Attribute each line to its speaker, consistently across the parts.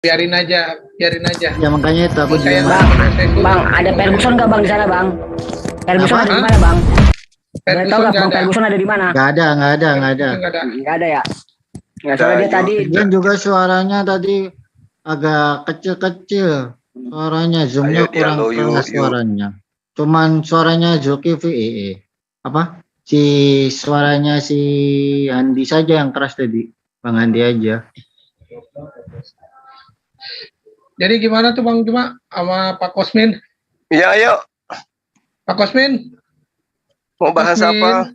Speaker 1: biarin aja, biarin aja.
Speaker 2: Ya makanya itu aku
Speaker 1: Saya
Speaker 2: juga.
Speaker 3: Bang, ada Ferguson nggak bang di sana bang? Ferguson
Speaker 2: Apa?
Speaker 3: ada di mana bang? Boleh tahu
Speaker 1: Ferguson
Speaker 3: nggak
Speaker 1: nggak
Speaker 3: bang
Speaker 1: ada.
Speaker 3: Ferguson ada di mana?
Speaker 2: Nggak ada.
Speaker 1: Ferguson nggak ada.
Speaker 3: Nggak ada ya? Ya soalnya dia tadi
Speaker 2: Dan juga suaranya tadi agak kecil-kecil. Suaranya zoomnya
Speaker 4: Ayo,
Speaker 2: kurang
Speaker 4: dialog,
Speaker 2: keras
Speaker 4: yuk.
Speaker 2: suaranya. Cuman suaranya Zulkifli apa? Si suaranya si Andi saja yang keras tadi. Bang Andi aja.
Speaker 1: Jadi gimana tuh Bang Cuma sama Pak Kosmin?
Speaker 4: Ya, ayo.
Speaker 1: Pak Kosmin,
Speaker 4: Mau bahas apa?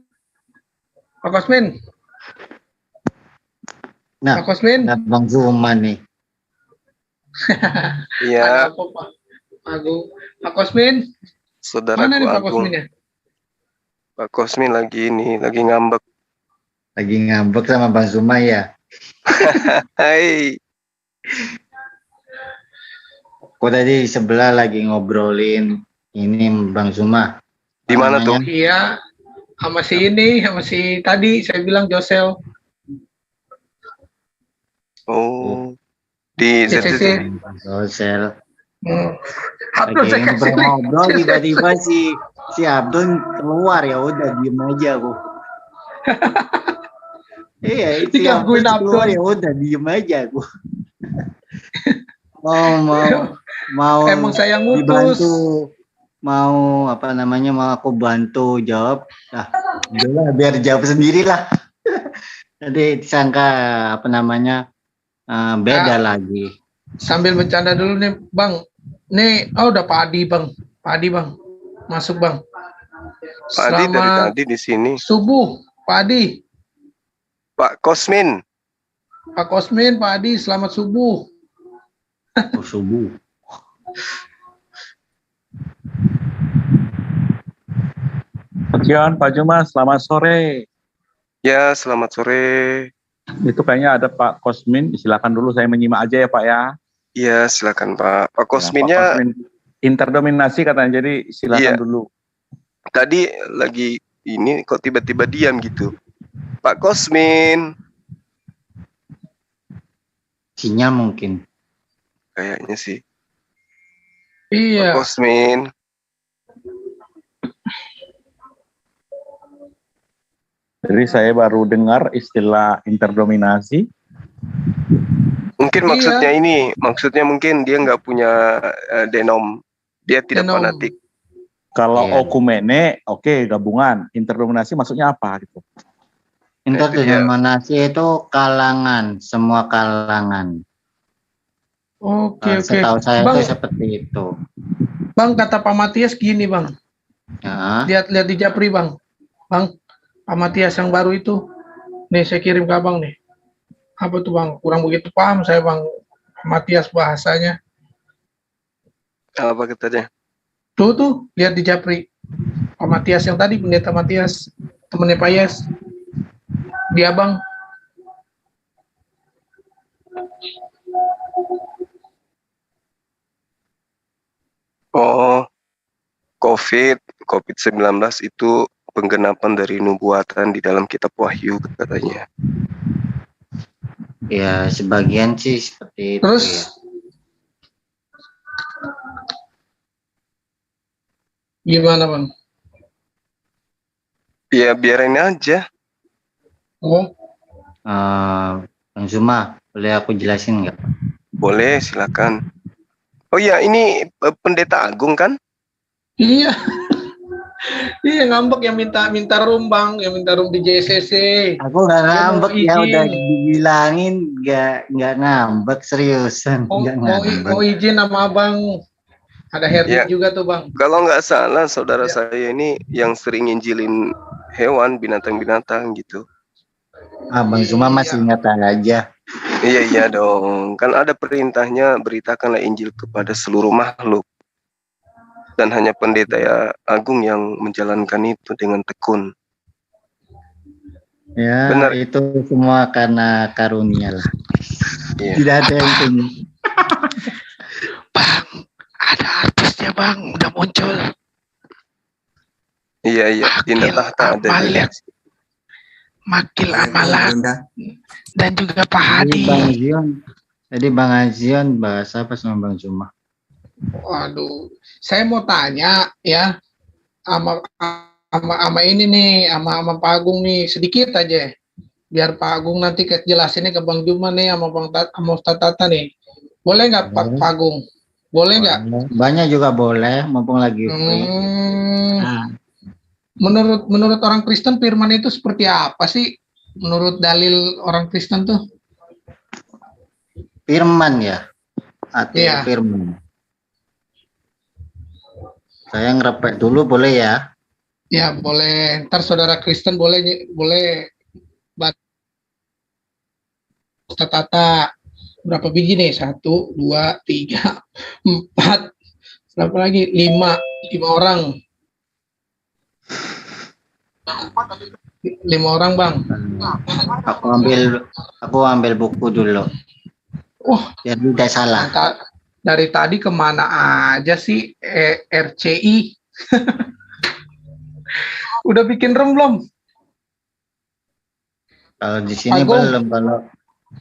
Speaker 1: Pak Kosmin,
Speaker 2: Nah,
Speaker 1: Pak Kosmin.
Speaker 2: ada Bang Zuman nih.
Speaker 4: Iya,
Speaker 1: Ada apa Pak? Pak Kosmin, mana nih
Speaker 4: saudaraku
Speaker 1: Pak
Speaker 4: Agung.
Speaker 1: Kosmin ya?
Speaker 4: Pak Kosmin lagi ngambek.
Speaker 2: Lagi ngambek sama Bang Zuma ya.
Speaker 4: Hai.
Speaker 2: Aku tadi sebelah lagi ngobrolin ini Bang Zuma.
Speaker 4: Di mana tuh?
Speaker 1: Iya, sama si ini, sama si tadi saya bilang Josel.
Speaker 4: Oh, di
Speaker 1: ZCC.
Speaker 4: ZCC.
Speaker 2: Sosial.
Speaker 1: Abdul saya
Speaker 2: Lagi
Speaker 1: kasih link.
Speaker 2: ngobrol tiba-tiba si Abdul keluar, ya udah diem aja aku. Iya itu yang
Speaker 1: Digangguin
Speaker 2: keluar,
Speaker 1: Abdul.
Speaker 2: ya udah diem aja aku. mau
Speaker 1: Emang saya ngutus.
Speaker 2: dibantu, mau apa namanya, mau aku bantu jawab. Udahlah biar jawab sendiri lah. Nanti disangka apa namanya beda lagi.
Speaker 1: Sambil bercanda dulu nih Bang. Nih, udah Pak Adi Bang. Pak Adi Bang. Masuk Bang.
Speaker 4: Pak Adi dari tadi di sini.
Speaker 1: Subuh, Pak Adi.
Speaker 4: Pak Kosmin.
Speaker 1: Pak Kosmin, Pak Adi, selamat subuh.
Speaker 2: Subuh.
Speaker 5: Pak Juma, selamat sore.
Speaker 4: Ya, selamat sore.
Speaker 5: Itu kayaknya ada Pak Kosmin, silakan dulu saya menyimak aja ya Pak ya.
Speaker 4: Iya, silakan Pak. Pak
Speaker 5: Ya,
Speaker 4: Kosminnya
Speaker 5: Pak Kosmin interdominasi katanya, jadi silakan
Speaker 4: Iya.
Speaker 5: dulu.
Speaker 4: tadi lagi ini kok tiba-tiba diam gitu. Pak Kosmin.
Speaker 2: Sinyal mungkin.
Speaker 4: Kayaknya sih.
Speaker 1: Iya.
Speaker 4: Pak Kosmin.
Speaker 5: Jadi saya baru dengar istilah interdominasi.
Speaker 4: Mungkin
Speaker 1: Iya.
Speaker 4: maksudnya mungkin dia nggak punya denom. Dia tidak
Speaker 1: Denom.
Speaker 4: fanatik.
Speaker 5: Kalau
Speaker 2: Iya.
Speaker 5: okumene, oke, gabungan. Interdominasi maksudnya apa gitu?
Speaker 2: Interdominasi itu kalangan, semua kalangan.
Speaker 1: Oke.
Speaker 2: Setahu saya
Speaker 1: Bang,
Speaker 2: itu seperti itu.
Speaker 1: Bang, kata Pak Matias gini Bang.
Speaker 2: Ya.
Speaker 1: Lihat di Japri Bang. Bang, Pak Matias yang baru itu. Nih saya kirim ke Abang nih. Apa tuh Bang? Kurang begitu paham saya Bang. Pak Matias bahasanya.
Speaker 4: Apa katanya?
Speaker 1: Tuh, lihat di Japri. Pak Matias yang tadi, pendeta Matias. Temennya Pak Yes. Dia Bang.
Speaker 4: Oh, COVID-19 itu penggenapan dari nubuatan di dalam kitab Wahyu katanya.
Speaker 2: Ya sebagian sih seperti itu.
Speaker 1: Terus gimana Bang?
Speaker 4: Ya biarin aja.
Speaker 1: Oh,
Speaker 2: Bang Zuma, boleh aku jelasin nggak?
Speaker 4: Boleh, silakan. Oh ya, ini pendeta Agung kan?
Speaker 1: iya. Iya ngambek yang minta room Bang, yang minta room di JCC.
Speaker 2: Aku nggak ngambek
Speaker 1: mau
Speaker 2: ya,
Speaker 1: izin.
Speaker 2: udah dibilangin nggak ngambek, seriusan nggak ngambek.
Speaker 1: Mau izin sama Abang. Ada Herdi
Speaker 4: Ya.
Speaker 1: juga tuh Bang.
Speaker 4: Kalau nggak salah, saudara
Speaker 1: Ya.
Speaker 4: saya ini yang sering nginjilin hewan, binatang-binatang gitu.
Speaker 2: Bang Zuma masih ingat aja.
Speaker 4: Iya dong. Kan ada perintahnya, beritakanlah Injil kepada seluruh makhluk. Dan hanya pendeta ya Agung yang menjalankan itu dengan tekun.
Speaker 2: Ya,
Speaker 4: Benar.
Speaker 2: itu semua karena karunia lah.
Speaker 4: Iya.
Speaker 2: Tidak ada yang punya.
Speaker 1: Bang, ada artisnya Bang, udah muncul.
Speaker 4: Iya. Dinda
Speaker 1: Makil
Speaker 4: Tahta ada.
Speaker 1: Amalek. Makil Amalan dan juga Pak Hadi.
Speaker 2: Bang Zion, Tadi Bang Azion bahas apa sama Bang Zuma?
Speaker 1: Waduh, saya mau tanya ya sama sama ini nih, sama Pak Agung nih sedikit aja. Biar Pak Agung nanti jelasinnya ke Bang Juma nih sama Ustaz Tata nih. Boleh nggak Pak Agung? Boleh nggak?
Speaker 2: Banyak juga boleh, mumpung lagi free.
Speaker 1: Hmm,
Speaker 2: Nah,
Speaker 1: menurut orang Kristen firman itu seperti apa sih? Menurut dalil orang Kristen tuh?
Speaker 2: firman ya, arti
Speaker 1: Iya,
Speaker 2: firman. Saya ngerepet dulu boleh ya?
Speaker 1: ya boleh. Ntar saudara Kristen boleh baca Ustaz Tata. Berapa biji nih? 1, 2, 3, 4. Berapa lagi? 5 orang. 5 orang Bang.
Speaker 2: Aku ambil buku dulu,
Speaker 1: Wah,
Speaker 2: biar tidak salah.
Speaker 1: dari tadi kemana aja sih RCI? Udah bikin rem belum?
Speaker 2: Kalau di sini
Speaker 1: Agung?
Speaker 2: belum,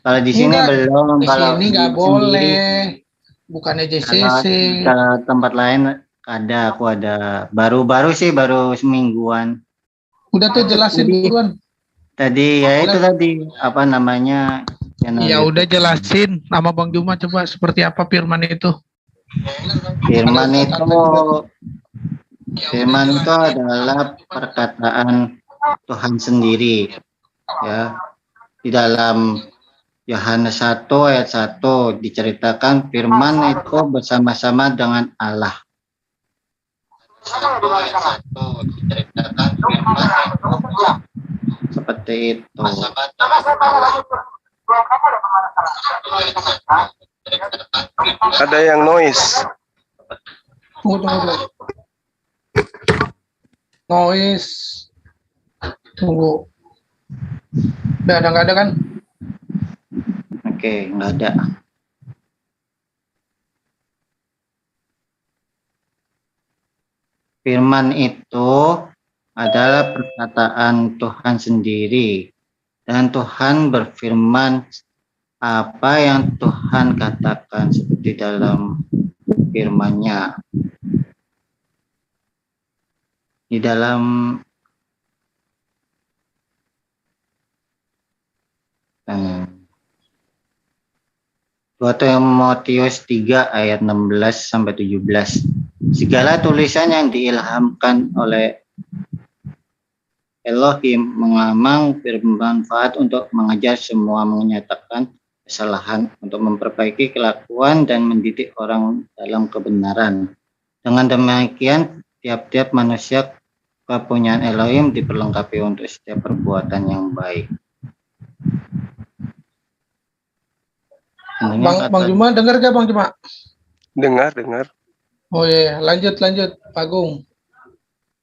Speaker 2: kalau di sini
Speaker 1: Enggak,
Speaker 2: belum,
Speaker 1: di
Speaker 2: kalau
Speaker 1: sini
Speaker 2: di
Speaker 1: nggak
Speaker 2: sendiri,
Speaker 1: boleh. Bukannya
Speaker 2: kalau
Speaker 1: JCC.
Speaker 2: ke tempat lain aku ada baru sih, baru semingguan.
Speaker 1: Udah tuh jelasin
Speaker 2: Tadi,
Speaker 1: buruan.
Speaker 2: ya itu tadi apa namanya channel
Speaker 1: Ya udah
Speaker 2: YouTube.
Speaker 1: jelasin sama Bang Juma coba seperti apa firman itu.
Speaker 2: Firman
Speaker 1: Ada Ustaz
Speaker 2: itu,
Speaker 1: Tata juga.
Speaker 2: firman itu adalah perkataan Tuhan sendiri, ya. Di dalam Yohanes 1 ayat 1 diceritakan firman itu bersama-sama dengan Allah. Diceritakan firman itu seperti itu.
Speaker 4: Ada yang noise.
Speaker 1: Tunggu. Noise. Tunggu. Udah nggak ada kan?
Speaker 2: Oke, nggak ada. Firman itu adalah perkataan Tuhan sendiri. Dan Tuhan berfirman apa yang Tuhan katakan seperti dalam firman-Nya. Di dalam eh, 2 Timotius 3 ayat 16 sampai 17. Segala tulisan yang diilhamkan oleh Elohim mengamang bermanfaat untuk mengajar semua, menyatakan kesalahan, untuk memperbaiki kelakuan dan mendidik orang dalam kebenaran. Dengan demikian, tiap-tiap manusia kepunyaan Elohim diperlengkapi untuk setiap perbuatan yang baik.
Speaker 1: Bang Juma dengar gak Bang Juma?
Speaker 4: Dengar.
Speaker 1: Oh iya, lanjut Pak Agung.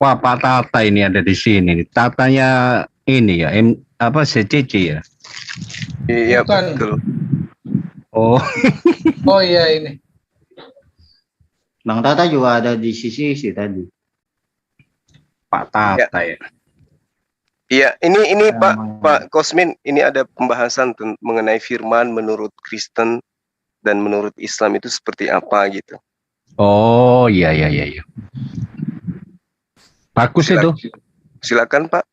Speaker 5: Wah, Pak Tata ini ada di sini. Tatanya ini ya, CCC ya?
Speaker 4: Iya,
Speaker 1: Bukan.
Speaker 4: betul.
Speaker 5: Oh,
Speaker 1: Oh iya ini.
Speaker 2: Bang Tata juga ada di sisi tadi.
Speaker 5: Pak Tata ya.
Speaker 4: Iya, ini Pak Kosmin, ini ada pembahasan mengenai firman menurut Kristen dan menurut Islam itu seperti apa gitu.
Speaker 5: Oh, iya. Bagus itu.
Speaker 4: Silakan Pak.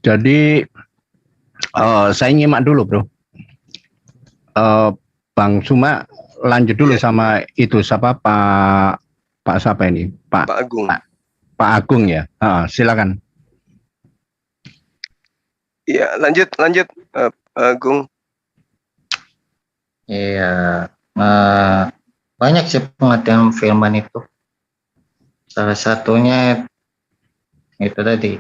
Speaker 5: Jadi saya nyimak dulu, Bro. Bang Suma lanjut dulu sama itu siapa Pak siapa ini?
Speaker 4: Pak Agung.
Speaker 5: Pak Agung ya. Silakan.
Speaker 4: Iya, lanjut Agung.
Speaker 2: Iya, banyak sih pengertian firman itu. Salah satunya itu tadi,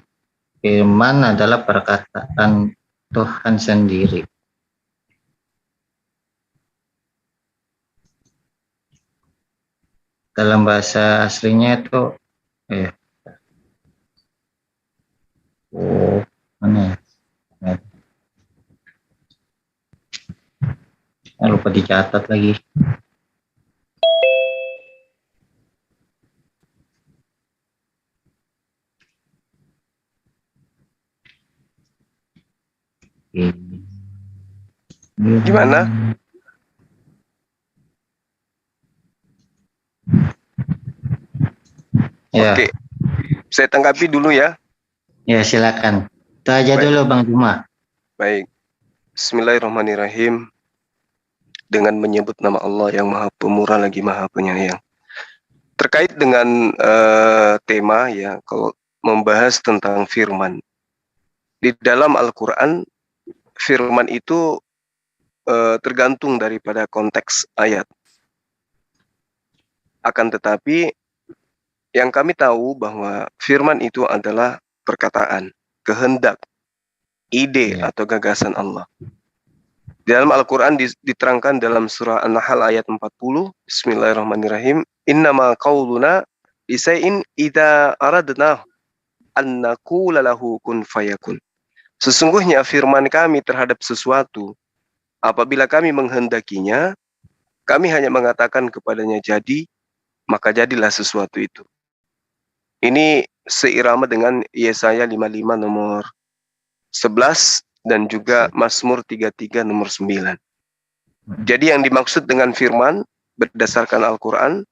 Speaker 2: firman adalah perkataan Tuhan sendiri. Dalam bahasa aslinya itu, mana ya? Lupa dicatat lagi. Ini
Speaker 4: Gimana?
Speaker 2: Ya,
Speaker 4: Oke, saya tanggapi dulu ya.
Speaker 2: ya silakan. Itu aja
Speaker 4: Baik.
Speaker 2: dulu Bang Juma.
Speaker 4: Baik. Bismillahirrahmanirrahim. Dengan menyebut nama Allah yang Maha Pemurah lagi Maha Penyayang. Terkait dengan tema ya, kalau membahas tentang firman. Di dalam Al-Quran, firman itu tergantung daripada konteks ayat. Akan tetapi, yang kami tahu bahwa firman itu adalah perkataan, kehendak, ide atau gagasan Allah. Di dalam Al-Quran diterangkan dalam surah An-Nahl ayat 40, Bismillahirrahmanirrahim, Innama qawluna lisai'in idza aradna an naqula lahu kun fayakun. Sesungguhnya firman kami terhadap sesuatu, apabila kami menghendakinya, kami hanya mengatakan kepadanya jadi, maka jadilah sesuatu itu. Ini seirama dengan Yesaya 55 nomor 11 dan juga Mazmur 33 nomor 9. Jadi yang dimaksud dengan firman berdasarkan Al-Quran,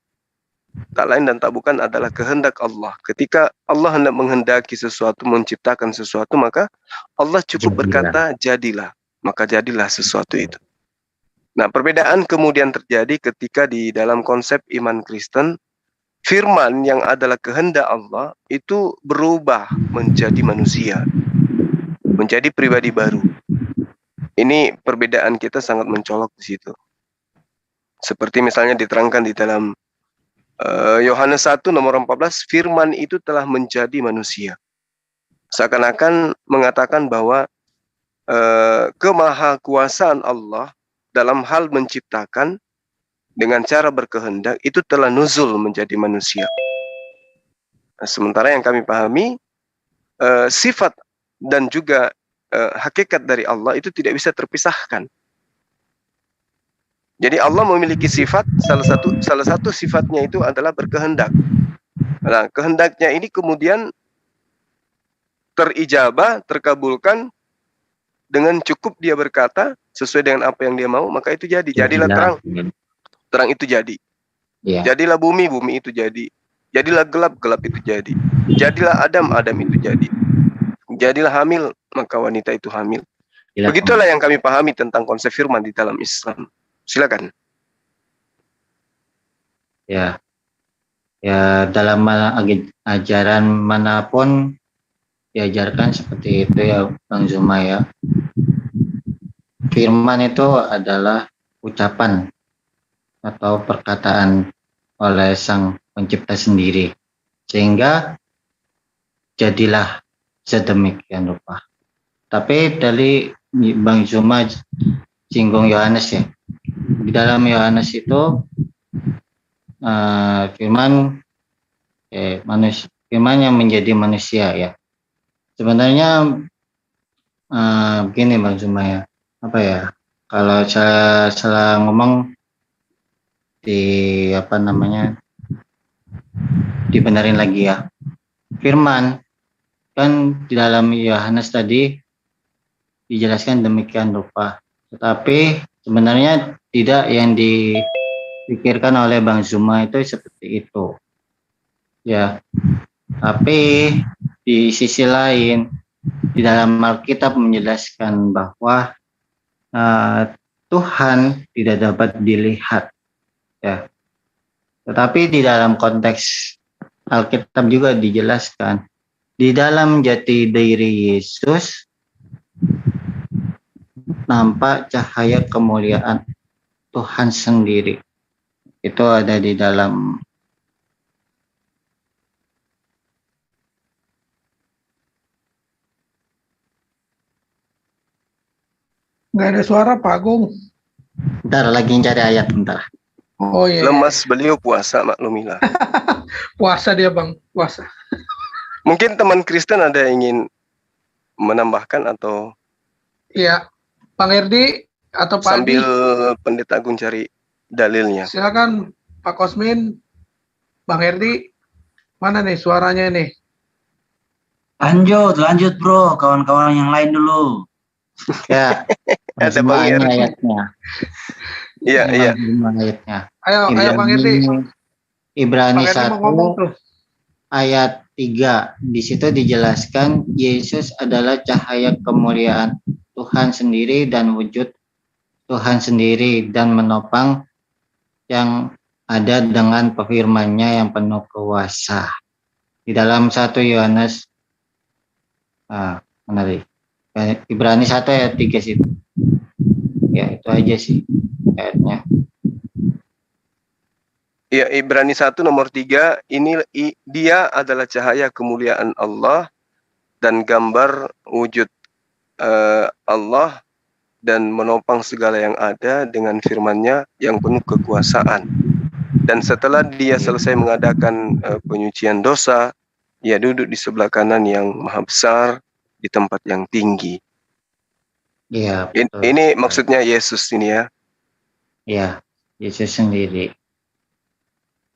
Speaker 4: tak lain dan tak bukan adalah kehendak Allah. Ketika Allah hendak menghendaki sesuatu, menciptakan sesuatu, maka Allah cukup berkata jadilah, maka jadilah sesuatu itu. Nah, perbedaan kemudian terjadi ketika di dalam konsep iman Kristen, firman yang adalah kehendak Allah itu berubah menjadi manusia, menjadi pribadi baru. Ini perbedaan kita sangat mencolok di situ. Seperti misalnya diterangkan di dalam Yohanes 1 nomor 14, firman itu telah menjadi manusia. Seakan-akan mengatakan bahwa kemahakuasaan Allah dalam hal menciptakan dengan cara berkehendak itu telah nuzul menjadi manusia. Nah, sementara yang kami pahami sifat dan juga hakikat dari Allah itu tidak bisa terpisahkan. Jadi Allah memiliki sifat, salah satu sifatnya itu adalah berkehendak. Nah, kehendaknya ini kemudian terijabah, terkabulkan dengan cukup dia berkata sesuai dengan apa yang dia mau, maka itu jadi. Jadilah terang, terang itu jadi.
Speaker 2: Ya.
Speaker 4: Jadilah bumi, bumi itu jadi. Jadilah gelap, gelap itu jadi. Jadilah Adam, Adam itu jadi. Jadilah hamil, maka wanita itu hamil. Begitulah yang kami pahami tentang konsep firman di dalam Islam. Silakan.
Speaker 2: Ya, ya dalam ajaran manapun diajarkan seperti itu ya Bang Zuma ya. Firman itu adalah ucapan atau perkataan oleh Sang Pencipta sendiri, sehingga jadilah sedemikian rupa. Tapi dari Bang Zuma singgung Yohanes ya. Di dalam Yohanes itu firman yang menjadi manusia ya. Sebenarnya begini Bang Zuma ya. Apa ya? Kalau saya salah ngomong dibenerin lagi ya. Firman kan di dalam Yohanes tadi dijelaskan demikian rupa, tetapi sebenarnya tidak yang dipikirkan oleh Bang Zuma itu seperti itu ya. Tapi di sisi lain di dalam Alkitab menjelaskan bahwa Tuhan tidak dapat dilihat ya, tetapi di dalam konteks Alkitab juga dijelaskan di dalam jati diri Yesus nampak cahaya kemuliaan Tuhan sendiri. Itu ada di dalam
Speaker 1: Nggak ada suara Pak Agung.
Speaker 2: bentar lagi cari ayat bentar.
Speaker 1: Oh iya.
Speaker 4: Lemas beliau puasa, maklumilah.
Speaker 1: Puasa dia Bang, puasa.
Speaker 4: Mungkin teman Kristen ada yang ingin menambahkan atau
Speaker 1: Iya. Bang Erdi atau Pak
Speaker 4: sambil
Speaker 1: Adi.
Speaker 4: Pendeta Agung cari dalilnya.
Speaker 1: Silakan Pak Kosmin, Bang Erdi. Mana nih suaranya nih?
Speaker 6: Lanjut bro, kawan-kawan yang lain dulu.
Speaker 2: Ya,
Speaker 4: Ada Bang
Speaker 2: Terjemahannya
Speaker 4: Yer.
Speaker 2: ayatnya.
Speaker 4: Iya, iya.
Speaker 2: Ayatnya.
Speaker 1: Ayo Bang Irdi.
Speaker 2: Ibrani
Speaker 1: Bang Irdi mau
Speaker 2: 1
Speaker 1: ngomong tuh.
Speaker 2: ayat 3. Di situ dijelaskan Yesus adalah cahaya kemuliaan Tuhan sendiri dan wujud Tuhan sendiri dan menopang yang ada dengan firman-Nya yang penuh kuasa. Di dalam 1 Yohanes menarik. Ibrani 1 ayat 3 situ. Ya, itu aja sih ayatnya.
Speaker 4: Ya, Ibrani 1 nomor 3, dia adalah cahaya kemuliaan Allah dan gambar wujud Allah dan menopang segala yang ada dengan firman-Nya yang penuh kekuasaan. Dan setelah dia selesai mengadakan penyucian dosa, ia duduk di sebelah kanan yang maha besar di tempat yang tinggi.
Speaker 2: Iya,
Speaker 4: Ini maksudnya Yesus ini ya.
Speaker 2: Iya, Yesus sendiri.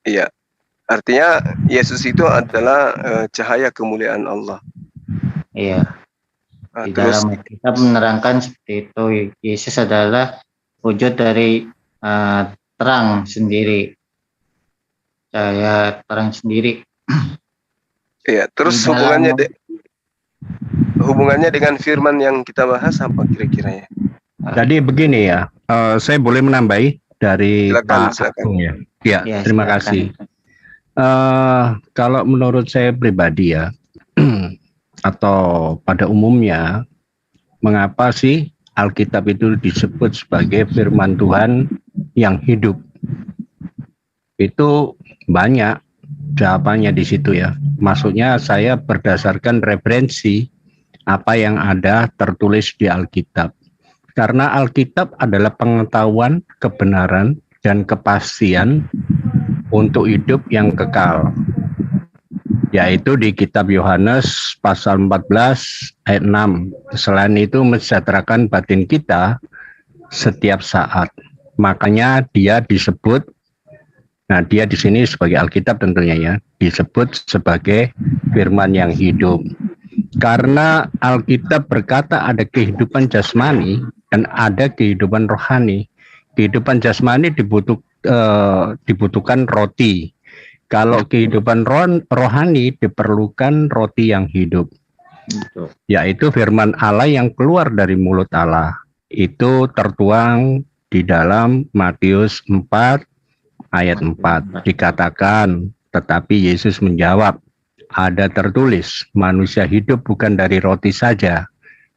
Speaker 4: Iya. Artinya Yesus itu adalah cahaya kemuliaan Allah.
Speaker 2: Iya. Di dalam kitab menerangkan seperti itu. Yesus adalah wujud dari terang sendiri. Cahaya terang sendiri.
Speaker 4: Iya, terus hubungannya dengan firman yang kita bahas apa kira-kira ya?
Speaker 5: Jadi begini ya, saya boleh menambahi dari Pak Agung ya. Ya, terima kasih. Kalau menurut saya pribadi ya, atau pada umumnya, mengapa sih Alkitab itu disebut sebagai firman Tuhan yang hidup? Itu banyak jawabannya di situ ya. Maksudnya saya berdasarkan referensi apa yang ada tertulis di Alkitab. Karena Alkitab adalah pengetahuan, kebenaran, dan kepastian untuk hidup yang kekal. Yaitu di kitab Yohanes pasal 14 ayat 6. Selain itu mensejahterakan batin kita setiap saat. Makanya dia disebut, nah dia di sini sebagai Alkitab tentunya ya, disebut sebagai firman yang hidup. Karena Alkitab berkata ada kehidupan jasmani dan ada kehidupan rohani. Kehidupan jasmani dibutuhkan roti. Kalau kehidupan rohani diperlukan roti yang hidup. Yaitu firman Allah yang keluar dari mulut Allah. Itu tertuang di dalam Matius 4 ayat 4. Dikatakan, tetapi Yesus menjawab, ada tertulis, manusia hidup bukan dari roti saja,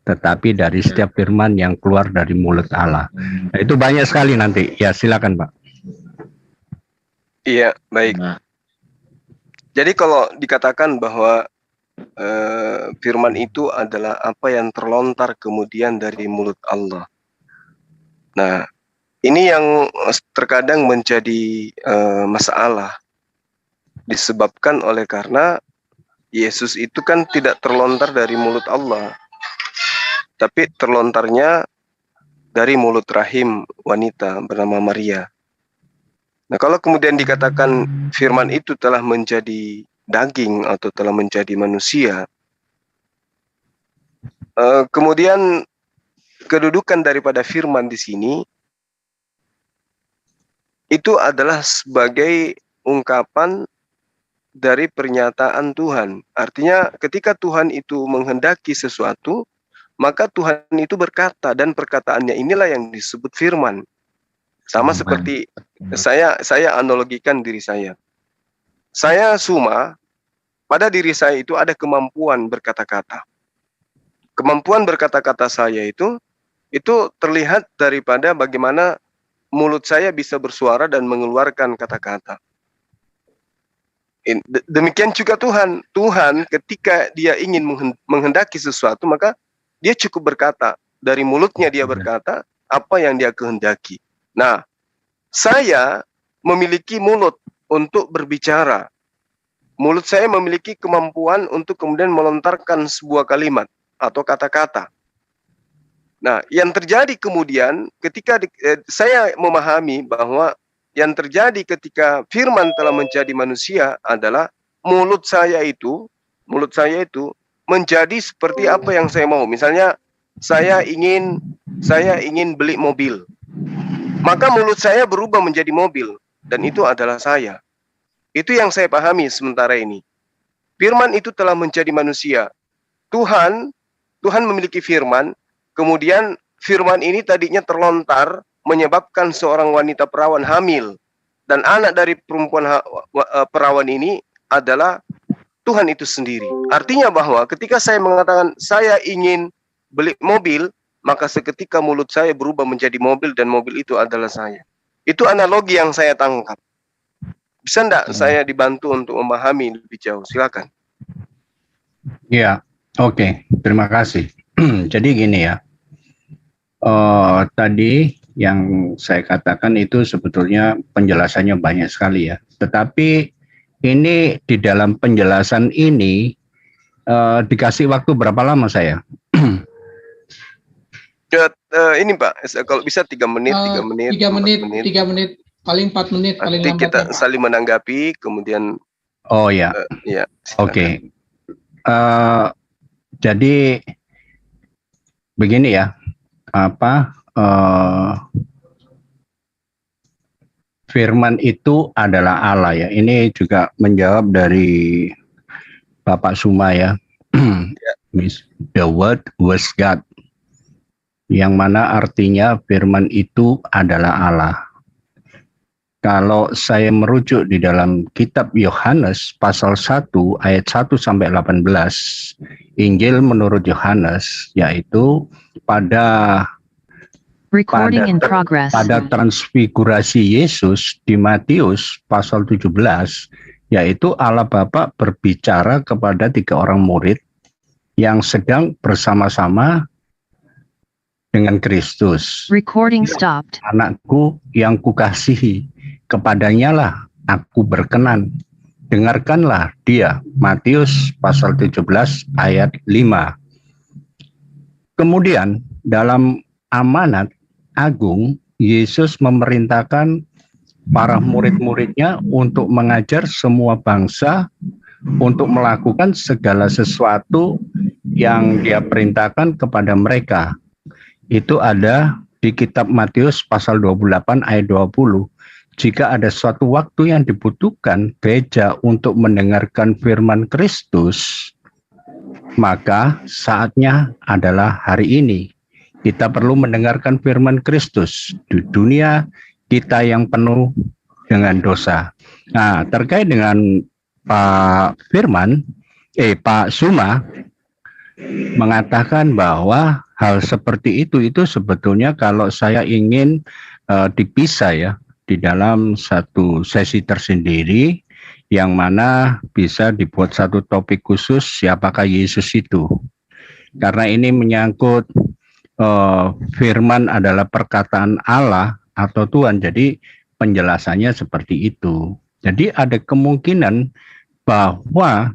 Speaker 5: tetapi dari setiap firman yang keluar dari mulut Allah. Nah, itu banyak sekali nanti. Ya, silakan, Pak.
Speaker 4: Iya, baik. Jadi kalau dikatakan bahwa firman itu adalah apa yang terlontar kemudian dari mulut Allah. Nah, ini yang terkadang menjadi masalah. Disebabkan oleh karena Yesus itu kan tidak terlontar dari mulut Allah, tapi terlontarnya dari mulut rahim wanita bernama Maria. Nah, kalau kemudian dikatakan firman itu telah menjadi daging atau telah menjadi manusia, kemudian kedudukan daripada firman di sini itu adalah sebagai ungkapan dari pernyataan Tuhan. Artinya ketika Tuhan itu menghendaki sesuatu, maka Tuhan itu berkata dan perkataannya inilah yang disebut firman. Sama seperti saya analogikan diri saya. Saya Suma, pada diri saya itu ada kemampuan berkata-kata. Kemampuan berkata-kata saya itu terlihat daripada bagaimana mulut saya bisa bersuara dan mengeluarkan kata-kata. Demikian juga Tuhan. Tuhan ketika dia ingin menghendaki sesuatu, maka dia cukup berkata. Dari mulutnya dia berkata apa yang dia kehendaki. Nah, saya memiliki mulut untuk berbicara. Mulut saya memiliki kemampuan untuk kemudian melontarkan sebuah kalimat atau kata-kata. Nah, yang terjadi kemudian ketika saya memahami bahwa yang terjadi ketika firman telah menjadi manusia adalah mulut saya itu menjadi seperti apa yang saya mau. Misalnya saya ingin beli mobil. Maka mulut saya berubah menjadi mobil, dan itu adalah saya. Itu yang saya pahami sementara ini. Firman itu telah menjadi manusia. Tuhan memiliki firman, kemudian firman ini tadinya terlontar menyebabkan seorang wanita perawan hamil, dan anak dari perempuan perawan ini adalah Tuhan itu sendiri. Artinya bahwa ketika saya mengatakan saya ingin beli mobil, maka seketika mulut saya berubah menjadi mobil dan mobil itu adalah saya. Itu analogi yang saya tangkap. Bisa enggak saya dibantu untuk memahami lebih jauh? Silakan.
Speaker 5: Ya, oke. Terima kasih. Jadi gini ya. Tadi yang saya katakan itu sebetulnya penjelasannya banyak sekali ya. Tetapi ini di dalam penjelasan ini dikasih waktu berapa lama saya?
Speaker 4: Ini Pak, kalau bisa 3 menit, 3 menit,
Speaker 1: 3 menit, paling 4 menit, paling
Speaker 4: nanti kita saling menanggapi, kemudian.
Speaker 5: Oh ya,
Speaker 4: ya.
Speaker 5: Oke. Jadi begini ya, firman itu adalah Allah ya. Ini juga menjawab dari Bapak Suma ya. The word was God. Yang mana artinya firman itu adalah Allah. Kalau saya merujuk di dalam kitab Yohanes pasal 1 ayat 1 sampai 18, Injil menurut Yohanes, yaitu pada transfigurasi Yesus di Matius pasal 17, yaitu Allah Bapa berbicara kepada 3 orang murid yang sedang bersama-sama dengan Kristus.
Speaker 6: Recording stopped.
Speaker 5: Anakku yang kukasihi, kepadanya lah aku berkenan. Dengarkanlah dia. Matius pasal 17 ayat 5. Kemudian dalam amanat agung, Yesus memerintahkan para murid-muridnya untuk mengajar semua bangsa untuk melakukan segala sesuatu yang dia perintahkan kepada mereka. Itu ada di kitab Matius pasal 28 ayat 20. Jika ada suatu waktu yang dibutuhkan gereja untuk mendengarkan firman Kristus, maka saatnya adalah hari ini. Kita perlu mendengarkan firman Kristus di dunia kita yang penuh dengan dosa. Nah, terkait dengan Pak Suma mengatakan bahwa hal seperti itu sebetulnya kalau saya ingin dipisah ya di dalam satu sesi tersendiri, yang mana bisa dibuat satu topik khusus siapakah Yesus itu. Karena ini menyangkut firman adalah perkataan Allah atau Tuhan, jadi penjelasannya seperti itu. Jadi ada kemungkinan bahwa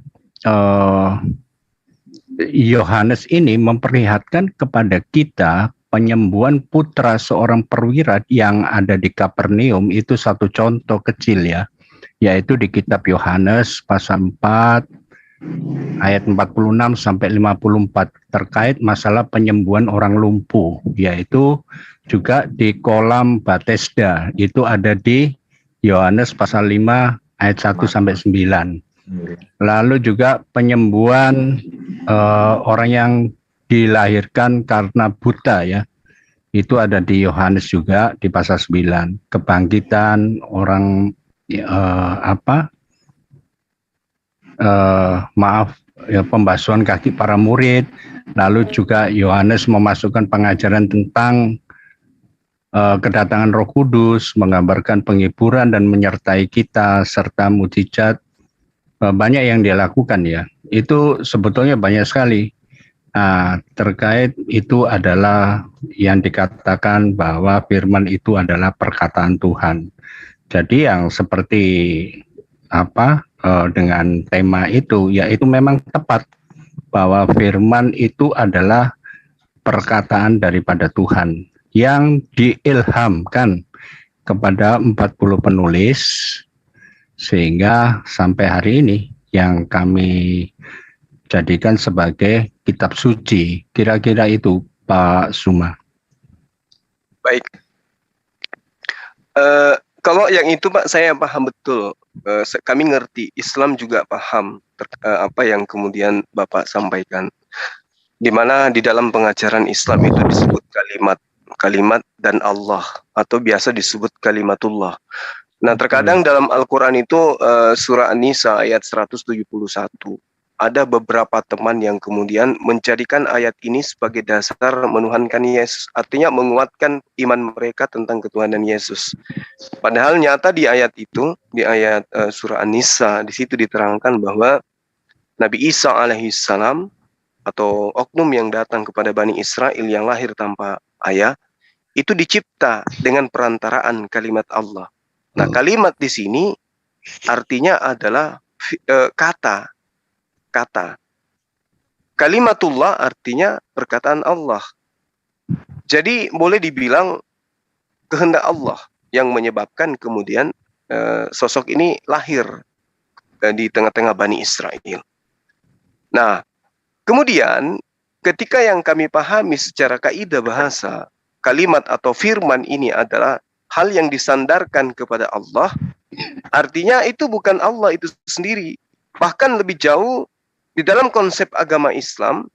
Speaker 5: Yohanes ini memperlihatkan kepada kita penyembuhan putra seorang perwira yang ada di Kapernaum. Itu satu contoh kecil ya, yaitu di kitab Yohanes pasal 4 ayat 46 sampai 54 terkait masalah penyembuhan orang lumpuh, yaitu juga di kolam Bethesda. Itu ada di Yohanes pasal 5 ayat 1 sampai 9. Lalu juga penyembuhan orang yang dilahirkan karena buta ya. Itu ada di Yohanes juga di pasal 9. Kebangkitan orang pembasuhan kaki para murid. Lalu juga Yohanes memasukkan pengajaran tentang kedatangan Roh Kudus, menggambarkan penghiburan dan menyertai kita serta mujizat. Banyak yang dia lakukan ya. Itu sebetulnya banyak sekali. Terkait itu adalah yang dikatakan bahwa firman itu adalah perkataan Tuhan. Jadi yang seperti dengan tema itu, yaitu memang tepat bahwa firman itu adalah perkataan daripada Tuhan yang diilhamkan kepada 40 penulis, sehingga sampai hari ini yang kami jadikan sebagai kitab suci. Kira-kira itu Pak Suma.
Speaker 4: Baik. Kalau yang itu Pak, saya paham betul. Kami ngerti, Islam juga paham apa yang kemudian Bapak sampaikan. Di mana di dalam pengajaran Islam itu disebut kalimat dan Allah, atau biasa disebut kalimatullah. Nah, terkadang dalam Al-Quran itu surah An-Nisa ayat 171. Ada beberapa teman yang kemudian menjadikan ayat ini sebagai dasar menuhankan Yesus. Artinya menguatkan iman mereka tentang ketuhanan Yesus. Padahal nyata di ayat itu, di ayat surah An-Nisa, di situ diterangkan bahwa Nabi Isa alaihissalam atau oknum yang datang kepada Bani Israel yang lahir tanpa ayah, itu dicipta dengan perantaraan kalimat Allah. Nah, kalimat di sini artinya adalah kata. Kalimatullah artinya perkataan Allah. Jadi boleh dibilang kehendak Allah yang menyebabkan kemudian sosok ini lahir di tengah-tengah Bani Israel. Nah, kemudian ketika yang kami pahami secara kaidah bahasa, kalimat atau firman ini adalah hal yang disandarkan kepada Allah, artinya itu bukan Allah itu sendiri. Bahkan lebih jauh, di dalam konsep agama Islam,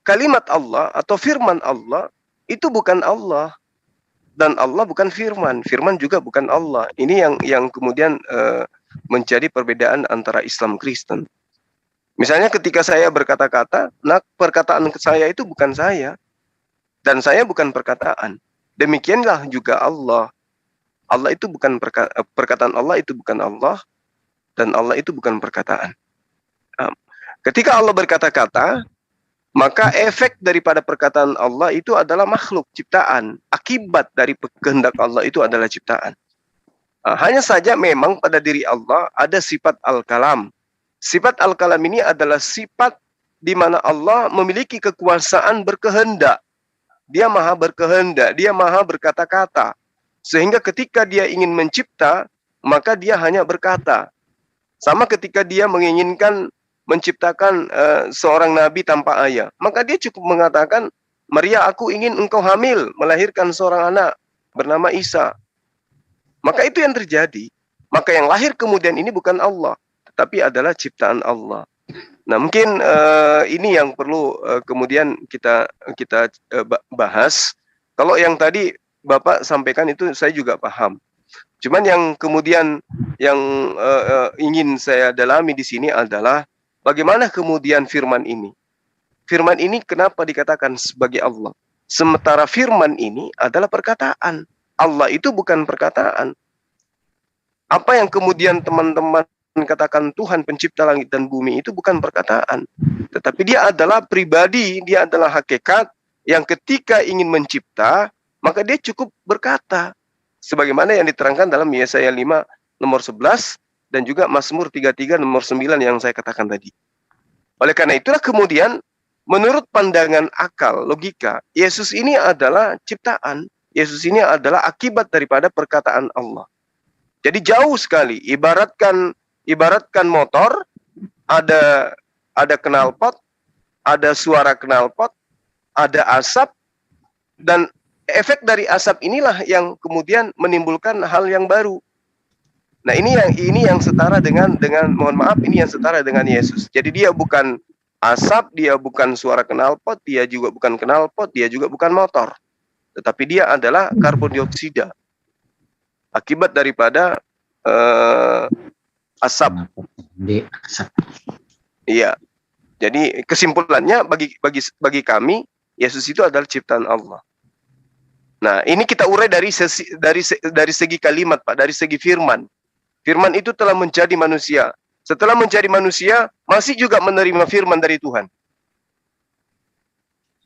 Speaker 4: kalimat Allah atau firman Allah itu bukan Allah, dan Allah bukan firman, firman juga bukan Allah. Ini yang kemudian menjadi perbedaan antara Islam Kristen. Misalnya ketika saya berkata-kata, nah perkataan saya itu bukan saya, dan saya bukan perkataan. Demikianlah juga Allah. Allah itu bukan perkataan Allah itu bukan Allah, dan Allah itu bukan perkataan. Ketika Allah berkata-kata, maka efek daripada perkataan Allah itu adalah makhluk, ciptaan. Akibat dari kehendak Allah itu adalah ciptaan. Hanya saja memang pada diri Allah ada sifat al-kalam. Sifat al-kalam ini adalah sifat di mana Allah memiliki kekuasaan berkehendak. Dia maha berkehendak, dia maha berkata-kata. Sehingga ketika dia ingin mencipta, maka dia hanya berkata. Sama ketika dia menginginkan menciptakan seorang nabi tanpa ayah, maka dia cukup mengatakan, Maria, aku ingin engkau hamil, melahirkan seorang anak bernama Isa. Maka itu yang terjadi. Maka yang lahir kemudian ini bukan Allah, tetapi adalah ciptaan Allah. Nah, mungkin ini yang perlu kemudian kita bahas. Kalau yang tadi Bapak sampaikan itu saya juga paham. Cuman yang kemudian yang ingin saya dalami di sini adalah bagaimana kemudian firman ini. Firman ini kenapa dikatakan sebagai Allah? Sementara firman ini adalah perkataan. Allah itu bukan perkataan. Apa yang kemudian teman-teman katakan Tuhan pencipta langit dan bumi itu bukan perkataan. Tetapi dia adalah pribadi, dia adalah hakikat yang ketika ingin mencipta, maka dia cukup berkata. Sebagaimana yang diterangkan dalam Yesaya 5 nomor 11 dan juga Mazmur 33 nomor 9 yang saya katakan tadi. Oleh karena itulah kemudian menurut pandangan akal, logika, Yesus ini adalah ciptaan. Yesus ini adalah akibat daripada perkataan Allah. Jadi jauh sekali, ibaratkan motor, ada knalpot, ada suara knalpot, ada asap, dan efek dari asap inilah yang kemudian menimbulkan hal yang baru. Nah, ini yang setara dengan mohon maaf, ini yang setara dengan Yesus. Jadi dia bukan asap, dia bukan suara knalpot, dia juga bukan knalpot, dia juga bukan motor. Tetapi dia adalah karbon dioksida. Akibat daripada asap. Iya. Jadi kesimpulannya bagi kami, Yesus itu adalah ciptaan Allah. Nah, ini kita urai dari segi kalimat, Pak, dari segi firman. Firman itu telah menjadi manusia. Setelah menjadi manusia, masih juga menerima firman dari Tuhan.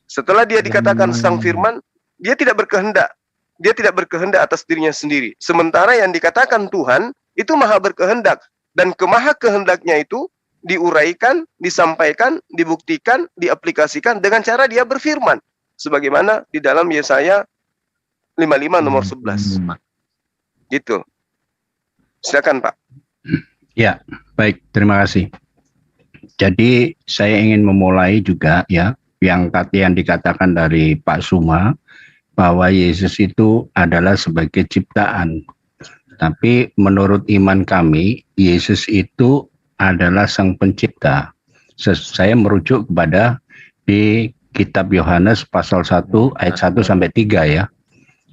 Speaker 4: Setelah dia dikatakan sang firman, dia tidak berkehendak. Dia tidak berkehendak atas dirinya sendiri. Sementara yang dikatakan Tuhan, itu maha berkehendak. Dan kemaha kehendaknya itu diuraikan, disampaikan, dibuktikan, diaplikasikan dengan cara dia berfirman. Sebagaimana di dalam Yesaya 55 nomor 11. Gitu. Silakan, Pak.
Speaker 5: Ya, baik, terima kasih. Jadi saya ingin memulai juga ya yang dikatakan dari Pak Suma bahwa Yesus itu adalah sebagai ciptaan. Tapi menurut iman kami, Yesus itu adalah Sang Pencipta. Saya merujuk kepada di kitab Yohanes pasal 1 ayat 1 sampai 3 ya.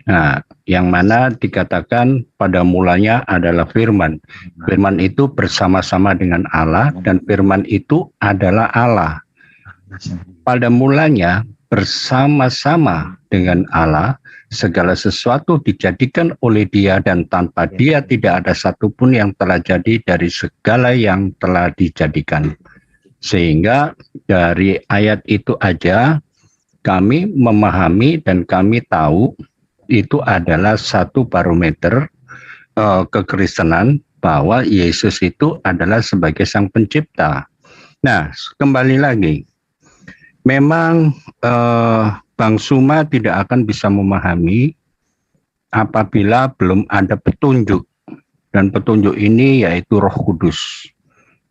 Speaker 5: Nah, yang mana dikatakan pada mulanya adalah firman. Firman itu bersama-sama dengan Allah dan firman itu adalah Allah. Pada mulanya bersama-sama dengan Allah, segala sesuatu dijadikan oleh Dia dan tanpa Dia tidak ada satupun yang telah jadi dari segala yang telah dijadikan. Sehingga dari ayat itu aja kami memahami dan kami tahu itu adalah satu barometer kekristenan bahwa Yesus itu adalah sebagai Sang Pencipta. Nah, kembali lagi, memang Bang Suma tidak akan bisa memahami apabila belum ada petunjuk, dan petunjuk ini yaitu Roh Kudus.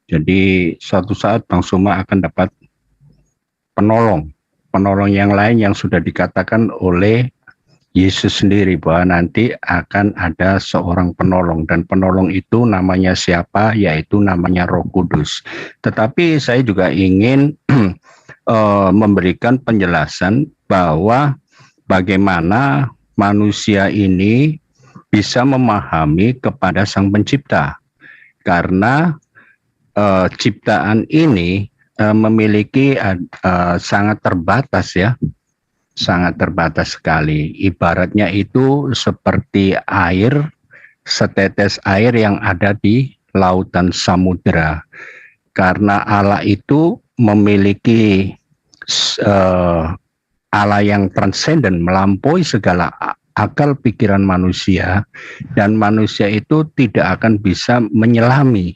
Speaker 5: Jadi suatu saat Bang Suma akan dapat penolong yang lain yang sudah dikatakan oleh Yesus sendiri bahwa nanti akan ada seorang penolong, dan penolong itu namanya siapa? Yaitu namanya Roh Kudus. Tetapi saya juga ingin memberikan penjelasan bahwa bagaimana manusia ini bisa memahami kepada Sang Pencipta, karena ciptaan ini memiliki sangat terbatas ya. Sangat terbatas sekali. Ibaratnya itu seperti air, setetes air yang ada di lautan samudera. Karena Allah itu memiliki Allah yang transenden, melampaui segala akal pikiran manusia, dan manusia itu tidak akan bisa menyelami.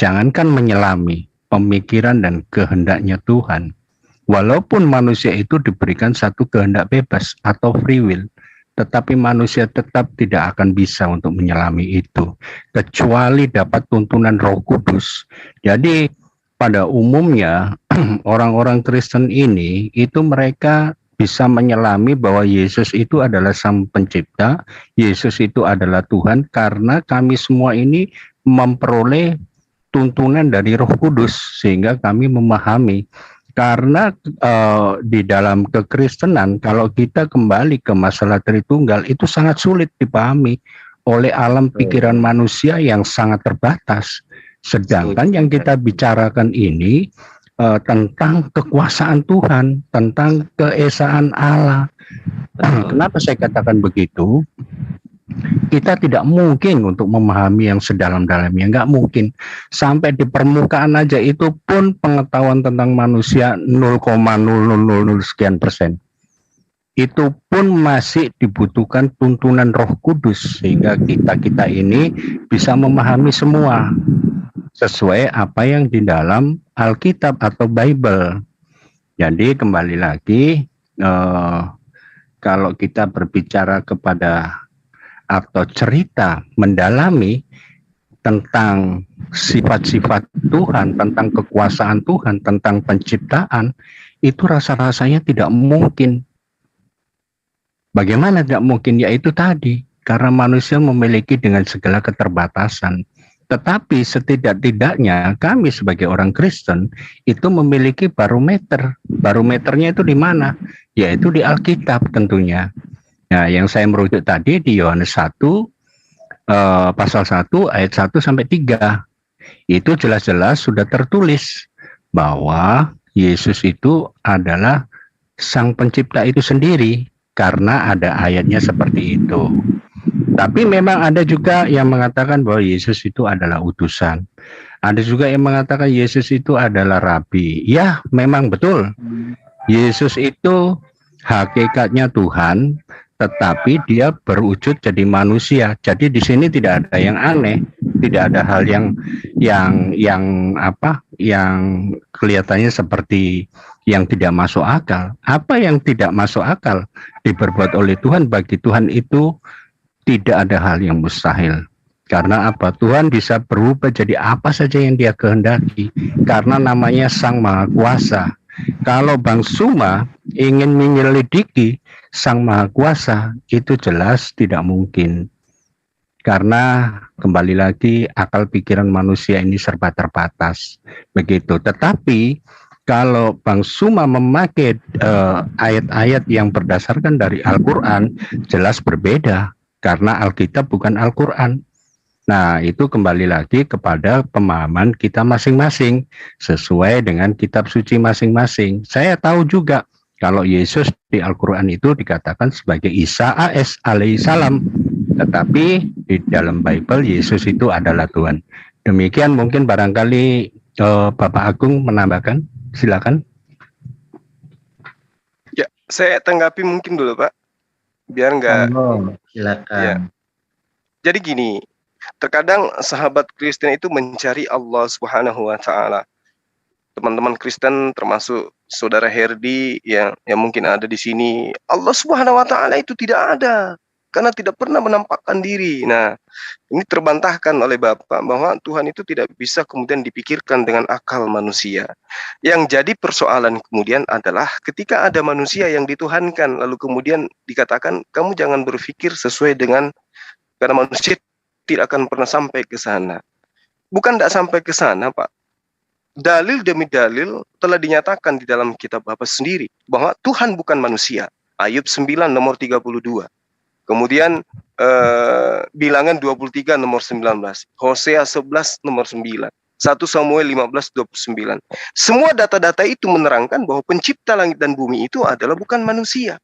Speaker 5: Jangankan menyelami pemikiran dan kehendaknya Tuhan. Walaupun manusia itu diberikan satu kehendak bebas atau free will, tetapi manusia tetap tidak akan bisa untuk menyelami itu, kecuali dapat tuntunan Roh Kudus. Jadi pada umumnya orang-orang Kristen ini itu mereka bisa menyelami bahwa Yesus itu adalah Sang Pencipta, Yesus itu adalah Tuhan, karena kami semua ini memperoleh tuntunan dari Roh Kudus, sehingga kami memahami. Karena di dalam kekristenan, kalau kita kembali ke masalah Tritunggal, itu sangat sulit dipahami oleh alam pikiran manusia yang sangat terbatas. Sedangkan yang kita bicarakan ini tentang kekuasaan Tuhan, tentang keesaan Allah. Kenapa saya katakan begitu? Kita tidak mungkin untuk memahami yang sedalam-dalamnya, nggak mungkin. Sampai di permukaan aja itu pun pengetahuan tentang manusia 0,0000 sekian persen. Itu pun masih dibutuhkan tuntunan Roh Kudus, sehingga kita ini bisa memahami semua sesuai apa yang di dalam Alkitab atau Bible. Jadi kembali lagi, kalau kita berbicara kepada atau cerita mendalami tentang sifat-sifat Tuhan, tentang kekuasaan Tuhan, tentang penciptaan, itu rasa-rasanya tidak mungkin. Bagaimana tidak mungkin? Yaitu tadi, karena manusia memiliki dengan segala keterbatasan. Tetapi setidak-tidaknya kami sebagai orang Kristen itu memiliki barometer. Barometernya itu di mana? Yaitu di Alkitab tentunya. Nah, yang saya merujuk tadi di Yohanes 1 pasal 1 ayat 1 sampai 3. Itu jelas-jelas sudah tertulis bahwa Yesus itu adalah Sang Pencipta itu sendiri, karena ada ayatnya seperti itu. Tapi memang ada juga yang mengatakan bahwa Yesus itu adalah utusan. Ada juga yang mengatakan Yesus itu adalah rabi. Ya, memang betul. Yesus itu hakikatnya Tuhan, tetapi dia berwujud jadi manusia. Jadi di sini tidak ada yang aneh, tidak ada hal yang kelihatannya seperti yang tidak masuk akal. Apa yang tidak masuk akal diperbuat oleh Tuhan, bagi Tuhan itu tidak ada hal yang mustahil. Karena apa? Tuhan bisa berubah jadi apa saja yang Dia kehendaki, karena namanya Sang Maha Kuasa. Kalau Bang Suma ingin menyelidiki Sang Maha Kuasa, itu jelas tidak mungkin. Karena kembali lagi akal pikiran manusia ini serba terbatas. Begitu. Tetapi kalau Bang Suma memakai ayat-ayat yang berdasarkan dari Al-Quran, jelas berbeda. Karena Alkitab bukan Al-Quran. Nah, itu kembali lagi kepada pemahaman kita masing-masing sesuai dengan kitab suci masing-masing. Saya tahu juga kalau Yesus di Al-Quran itu dikatakan sebagai Isa AS alaihissalam, tetapi di dalam Bible Yesus itu adalah Tuhan. Demikian mungkin barangkali Bapak Agung menambahkan, silakan.
Speaker 4: Ya, saya tanggapi mungkin dulu Pak, biar nggak.
Speaker 2: Silakan.
Speaker 4: Ya. Jadi gini. Terkadang sahabat Kristen itu mencari Allah Subhanahu wa Ta'ala. Teman-teman Kristen termasuk saudara Herdi yang mungkin ada di sini, Allah Subhanahu wa Ta'ala itu tidak ada karena tidak pernah menampakkan diri. Nah, ini terbantahkan oleh Bapak bahwa Tuhan itu tidak bisa kemudian dipikirkan dengan akal manusia. Yang jadi persoalan kemudian adalah ketika ada manusia yang dituhankan, lalu kemudian dikatakan kamu jangan berpikir sesuai dengan, karena manusia tidak akan pernah sampai ke sana. Bukan tidak sampai ke sana, Pak. Dalil demi dalil telah dinyatakan di dalam kitab Bapak sendiri bahwa Tuhan bukan manusia. Ayub 9 nomor 32. Kemudian Bilangan 23 nomor 19. Hosea 11 nomor 9. 1 Samuel 15:29. Semua data-data itu menerangkan bahwa pencipta langit dan bumi itu adalah bukan manusia.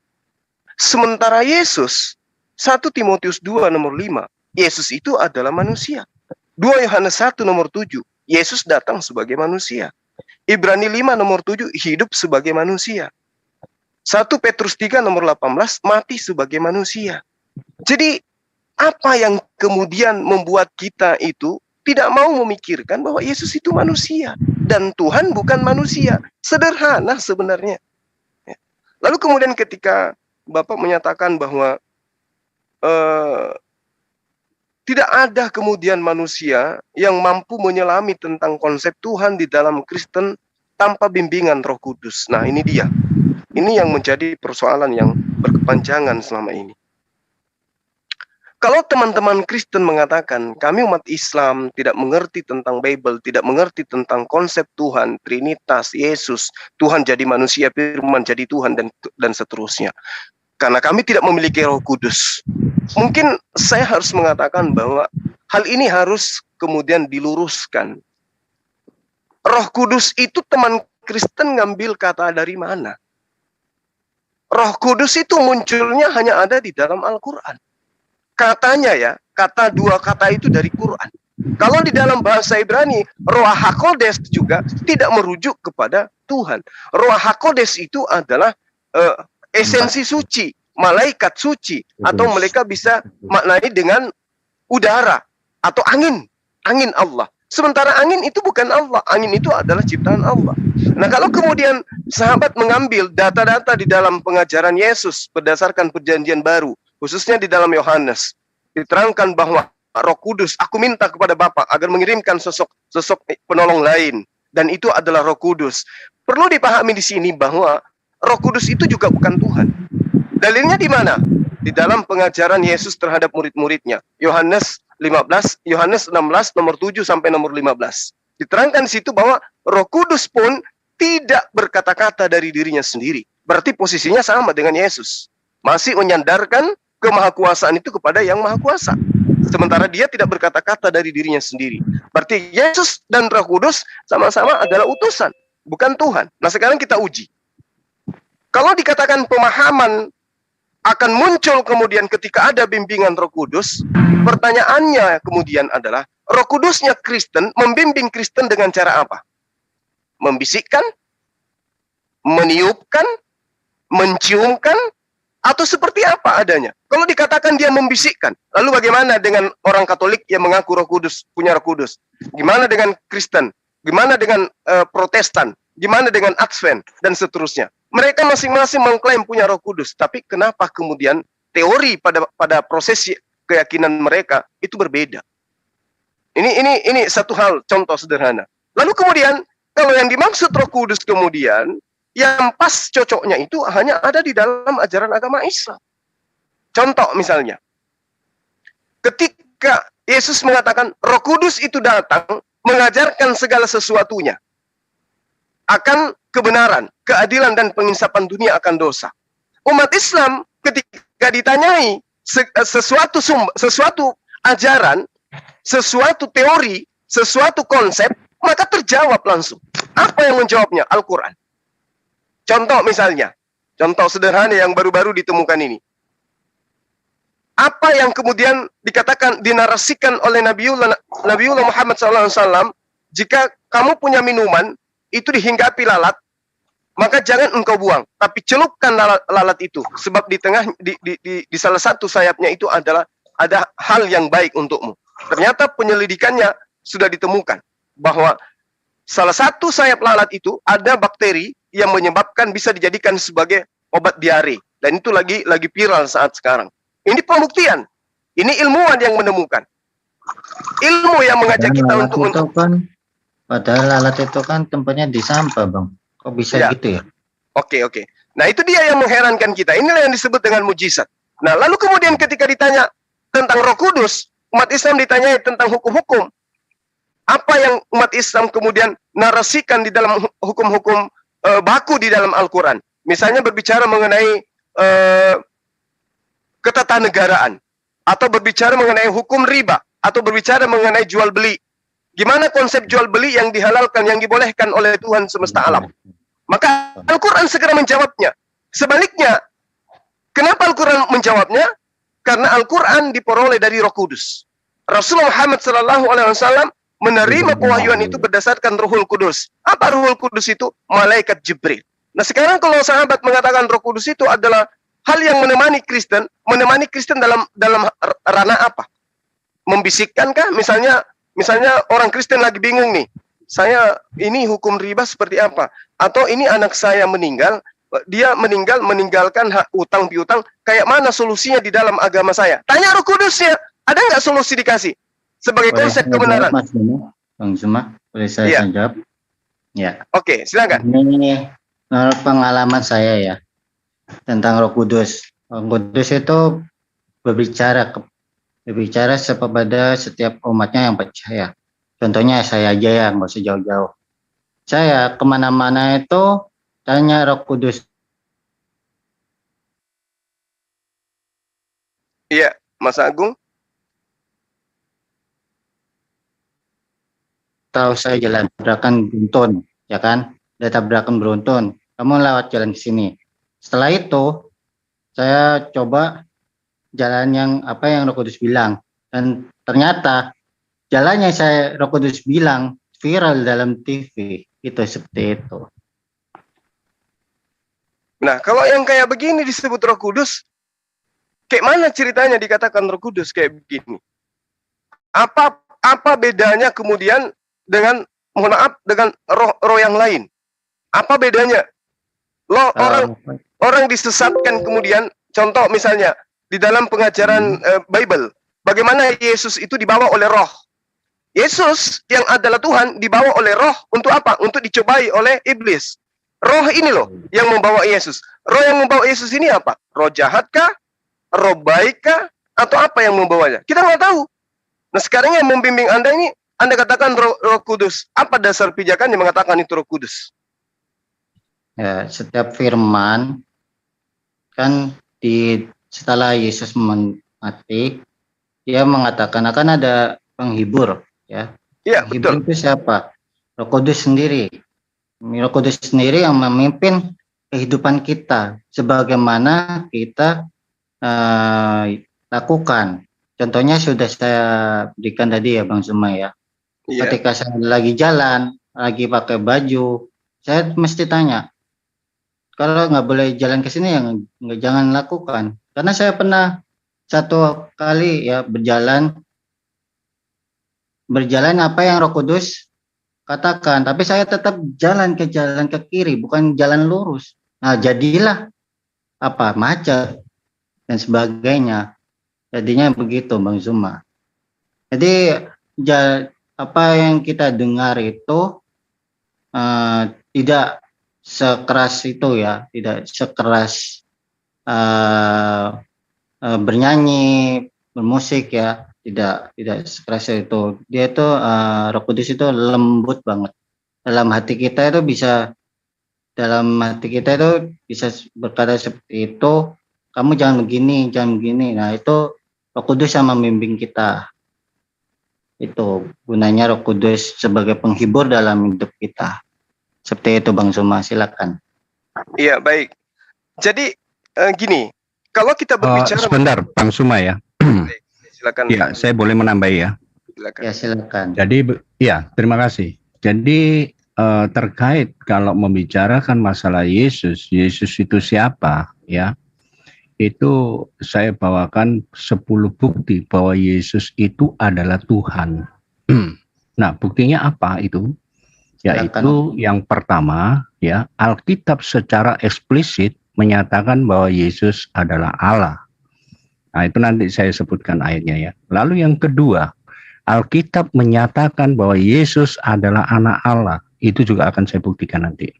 Speaker 4: Sementara Yesus 1 Timotius 2 nomor 5. Yesus itu adalah manusia. 2 Yohanes 1 nomor 7. Yesus datang sebagai manusia. Ibrani 5 nomor 7. Hidup sebagai manusia. 1 Petrus 3 nomor 18. Mati sebagai manusia. Jadi apa yang kemudian membuat kita itu tidak mau memikirkan bahwa Yesus itu manusia. Dan Tuhan bukan manusia. Sederhana sebenarnya. Lalu kemudian ketika Bapak menyatakan bahwa tidak ada kemudian manusia yang mampu menyelami tentang konsep Tuhan di dalam Kristen tanpa bimbingan Roh Kudus. Nah, ini dia. Ini yang menjadi persoalan yang berkepanjangan selama ini. Kalau teman-teman Kristen mengatakan, kami umat Islam tidak mengerti tentang Bible, tidak mengerti tentang konsep Tuhan, Trinitas, Yesus, Tuhan jadi manusia, Firman jadi Tuhan, dan seterusnya. Karena kami tidak memiliki Roh Kudus. Mungkin saya harus mengatakan bahwa hal ini harus kemudian diluruskan. Roh Kudus itu teman Kristen ngambil kata dari mana? Roh Kudus itu munculnya hanya ada di dalam Al-Quran. Katanya ya, dua kata itu dari Quran. Kalau di dalam bahasa Ibrani, Ruach HaKodes juga tidak merujuk kepada Tuhan. Ruach HaKodes itu adalah esensi suci, malaikat suci, atau mereka bisa maknai dengan udara atau angin Allah. Sementara angin itu bukan Allah, angin itu adalah ciptaan Allah. Nah, kalau kemudian sahabat mengambil data-data di dalam pengajaran Yesus berdasarkan perjanjian baru, khususnya di dalam Yohanes, diterangkan bahwa Roh Kudus, aku minta kepada Bapa agar mengirimkan sosok penolong lain, dan itu adalah Roh Kudus. Perlu dipahami di sini bahwa Roh Kudus itu juga bukan Tuhan. Dalilnya di mana? Di dalam pengajaran Yesus terhadap murid-muridnya. Yohanes 16 nomor 7 sampai nomor 15. Diterangkan di situ bahwa Roh Kudus pun tidak berkata-kata dari dirinya sendiri. Berarti posisinya sama dengan Yesus. Masih menyandarkan kemahakuasaan itu kepada yang maha kuasa. Sementara dia tidak berkata-kata dari dirinya sendiri. Berarti Yesus dan Roh Kudus sama-sama adalah utusan, bukan Tuhan. Nah, sekarang kita uji. Kalau dikatakan pemahaman akan muncul kemudian ketika ada bimbingan Roh Kudus, pertanyaannya kemudian adalah, Roh Kudusnya Kristen membimbing Kristen dengan cara apa? Membisikkan? Meniupkan? Menciumkan? Atau seperti apa adanya? Kalau dikatakan dia membisikkan, lalu bagaimana dengan orang Katolik yang mengaku Roh Kudus, punya Roh Kudus? Gimana dengan Kristen? Gimana dengan Protestan? Gimana dengan Advent? Dan seterusnya. Mereka masing-masing mengklaim punya Roh Kudus, tapi kenapa kemudian teori pada proses keyakinan mereka itu berbeda? Ini satu hal, contoh sederhana. Lalu kemudian kalau yang dimaksud Roh Kudus kemudian yang pas cocoknya itu hanya ada di dalam ajaran agama Islam. Contoh misalnya, ketika Yesus mengatakan Roh Kudus itu datang mengajarkan segala sesuatunya akan kebenaran, keadilan, dan penginsapan dunia akan dosa. Umat Islam ketika ditanyai sesuatu ajaran, sesuatu teori, sesuatu konsep, maka terjawab langsung. Apa yang menjawabnya? Al-Quran. Contoh misalnya, contoh sederhana yang baru-baru ditemukan ini. Apa yang kemudian dikatakan, dinarasikan oleh Nabiullah Muhammad SAW, jika kamu punya minuman, itu dihinggapi lalat, maka jangan engkau buang, tapi celupkan lalat itu, sebab di salah satu sayapnya itu ada hal yang baik untukmu. Ternyata penyelidikannya sudah ditemukan bahwa salah satu sayap lalat itu ada bakteri yang menyebabkan bisa dijadikan sebagai obat diare, dan itu lagi viral saat sekarang. Ini pembuktian. Ini ilmuwan yang menemukan. Ilmu yang mengajak kita untuk
Speaker 2: padahal lalat itu kan tempatnya di sampah, Bang. Kok bisa gitu ya?
Speaker 4: Oke. Nah, itu dia yang mengherankan kita. Inilah yang disebut dengan mujizat. Nah, lalu kemudian ketika ditanya tentang Roh Kudus, umat Islam ditanyai tentang hukum-hukum. Apa yang umat Islam kemudian narasikan di dalam hukum-hukum baku di dalam Al-Quran. Misalnya berbicara mengenai ketatanegaraan, atau berbicara mengenai hukum riba, atau berbicara mengenai jual beli. Gimana konsep jual beli yang dihalalkan, yang dibolehkan oleh Tuhan semesta alam? Maka Al-Quran segera menjawabnya. Sebaliknya, kenapa Al-Quran menjawabnya? Karena Al-Quran diperoleh dari Roh Kudus. Rasulullah Muhammad SAW menerima pewahyuan itu berdasarkan Ruhul Kudus. Apa Ruhul Kudus itu? Malaikat Jibril. Nah, sekarang kalau sahabat mengatakan Roh Kudus itu adalah hal yang menemani Kristen dalam ranah apa? Membisikkah? Misalnya orang Kristen lagi bingung nih, saya ini hukum riba seperti apa? Atau ini anak saya meninggal, dia meninggalkan hak utang piutang, kayak mana solusinya di dalam agama saya? Tanya Roh Kudusnya, ada nggak solusi dikasih? Sebagai konsep kebenaran.
Speaker 2: Mas Bang Zuma, boleh saya jawab? Ya.
Speaker 4: Oke, silakan.
Speaker 2: Ini menurut pengalaman saya ya, tentang Roh Kudus. Roh Kudus itu berbicara kepada setiap umatnya yang percaya. Contohnya saya aja ya, nggak usah jauh-jauh. Saya kemana-mana itu tanya Roh Kudus.
Speaker 4: Iya, Mas Agung.
Speaker 2: Tahu saya jalan tabrakan beruntun, ya kan? Ada tabrakan beruntun. Kamu lewat jalan ke sini. Setelah itu, saya coba jalan yang Roh Kudus bilang, dan ternyata jalan yang Roh Kudus bilang viral dalam TV. Itu seperti itu.
Speaker 4: Nah, kalau yang kayak begini disebut Roh Kudus, kayak mana ceritanya dikatakan Roh Kudus kayak begini? Apa bedanya kemudian dengan, mohon maaf, dengan roh yang lain? Apa bedanya? Orang disesatkan kemudian, contoh misalnya di dalam pengajaran Bible, bagaimana Yesus itu dibawa oleh roh. Yesus yang adalah Tuhan dibawa oleh roh untuk apa? Untuk dicobai oleh iblis. Roh ini loh yang membawa Yesus. Roh yang membawa Yesus ini apa? Roh jahat kah? Roh baik kah? Atau apa yang membawanya? Kita nggak tahu. Nah, sekarang yang membimbing Anda ini, Anda katakan Roh Kudus. Apa dasar pijakan yang mengatakan itu Roh Kudus?
Speaker 2: Ya, setiap firman kan setelah Yesus mati, dia mengatakan akan ada penghibur, ya.
Speaker 4: Iya,
Speaker 2: Penghibur
Speaker 4: betul.
Speaker 2: itu siapa? Roh Kudus sendiri. Roh Kudus sendiri yang memimpin kehidupan kita, sebagaimana kita lakukan. Contohnya sudah saya berikan tadi ya, Bang Zuma ya.
Speaker 4: Iya.
Speaker 2: Ketika saya lagi jalan, lagi pakai baju, saya mesti tanya, kalau nggak boleh jalan ke sini ya jangan lakukan. Karena saya pernah satu kali ya berjalan apa yang Roh Kudus katakan, tapi saya tetap jalan ke kiri, bukan jalan lurus. Nah, jadilah macet dan sebagainya. Jadinya begitu, Bang Zuma. Jadi apa yang kita dengar itu tidak sekeras itu ya, tidak sekeras bernyanyi, bermusik ya, tidak sekeras itu. Dia itu Roh Kudus itu lembut banget. Dalam hati kita itu bisa berkata seperti itu, kamu jangan begini, jangan begini. Nah, itu Roh Kudus yang membimbing kita. Itu gunanya Roh Kudus sebagai penghibur dalam hidup kita. Seperti itu Bang Suma, silakan.
Speaker 4: Iya, baik. Jadi gini, kalau kita berbicara
Speaker 5: sebentar Bang Suma ya.
Speaker 4: Silakan.
Speaker 5: Ya, saya boleh menambah ya.
Speaker 4: Silakan.
Speaker 2: Ya, silakan.
Speaker 5: Jadi ya, terima kasih. Jadi terkait kalau membicarakan masalah Yesus itu siapa ya? Itu saya bawakan 10 bukti bahwa Yesus itu adalah Tuhan. Nah, buktinya apa itu? Yaitu yang pertama ya, Alkitab secara eksplisit menyatakan bahwa Yesus adalah Allah. Nah, itu nanti saya sebutkan ayatnya ya. Lalu yang kedua, Alkitab menyatakan bahwa Yesus adalah anak Allah. Itu juga akan saya buktikan nanti.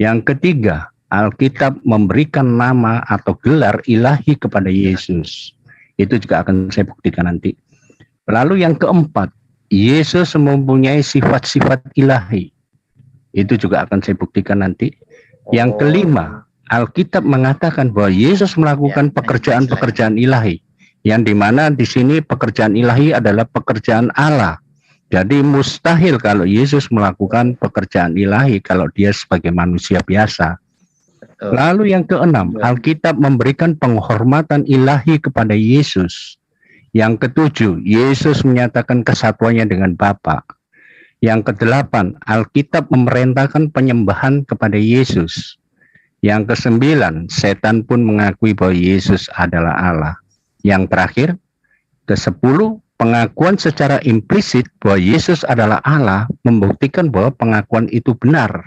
Speaker 5: Yang ketiga, Alkitab memberikan nama atau gelar ilahi kepada Yesus. Itu juga akan saya buktikan nanti. Lalu yang keempat, Yesus mempunyai sifat-sifat ilahi. Itu juga akan saya buktikan nanti. Yang kelima, Alkitab mengatakan bahwa Yesus melakukan pekerjaan-pekerjaan ilahi. Yang dimana di sini pekerjaan ilahi adalah pekerjaan Allah. Jadi mustahil kalau Yesus melakukan pekerjaan ilahi kalau dia sebagai manusia biasa. Lalu yang keenam, Alkitab memberikan penghormatan ilahi kepada Yesus. Yang ketujuh, Yesus menyatakan kesatuannya dengan Bapa. Yang kedelapan, Alkitab memerintahkan penyembahan kepada Yesus. Yang kesembilan, setan pun mengakui bahwa Yesus adalah Allah. Yang terakhir, ke-10, pengakuan secara implisit bahwa Yesus adalah Allah membuktikan bahwa pengakuan itu benar.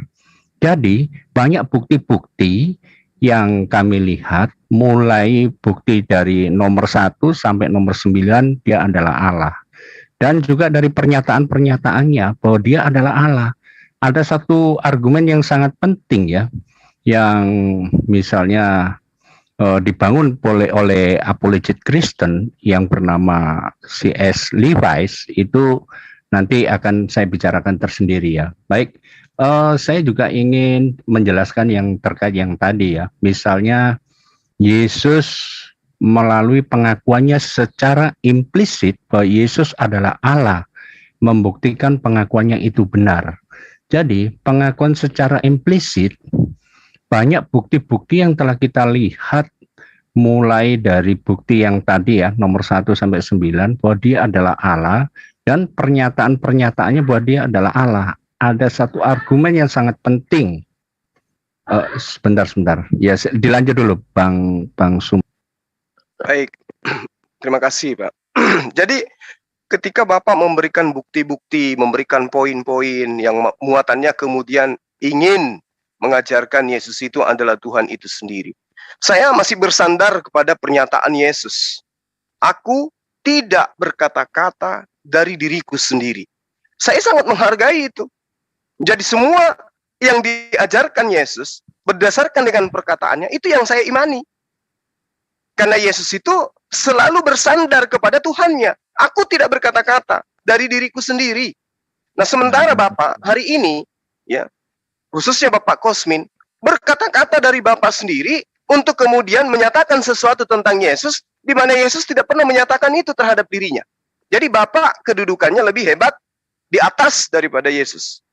Speaker 5: Jadi banyak bukti-bukti yang kami lihat, mulai bukti dari nomor 1 sampai nomor 9 dia adalah Allah. Dan juga dari pernyataan-pernyataannya bahwa dia adalah Allah. Ada satu argumen yang sangat penting ya, yang misalnya dibangun oleh apologet Kristen yang bernama C.S. Lewis, itu nanti akan saya bicarakan tersendiri ya. Baik, saya juga ingin menjelaskan yang terkait yang tadi ya. Misalnya Yesus melalui pengakuannya secara implisit bahwa Yesus adalah Allah, membuktikan pengakuannya itu benar. Jadi pengakuan secara implisit, banyak bukti-bukti yang telah kita lihat mulai dari bukti yang tadi ya, nomor 1 sampai 9, bahwa dia adalah Allah, dan pernyataan-pernyataannya bahwa dia adalah Allah. Ada satu argumen yang sangat penting. Sebentar. Ya, dilanjut dulu, Bang Sum.
Speaker 4: Baik, terima kasih, Pak. Jadi, ketika Bapak memberikan bukti-bukti, memberikan poin-poin yang muatannya kemudian ingin mengajarkan Yesus itu adalah Tuhan itu sendiri, saya masih bersandar kepada pernyataan Yesus. Aku tidak berkata-kata dari diriku sendiri. Saya sangat menghargai itu. Jadi semua yang diajarkan Yesus berdasarkan dengan perkataannya, itu yang saya imani. Karena Yesus itu selalu bersandar kepada Tuhannya. Aku tidak berkata-kata dari diriku sendiri. Nah, sementara Bapak hari ini, ya, khususnya Bapak Kosmin, berkata-kata dari Bapak sendiri untuk kemudian menyatakan sesuatu tentang Yesus, di mana Yesus tidak pernah menyatakan itu terhadap dirinya. Jadi Bapak kedudukannya lebih hebat di atas daripada Yesus.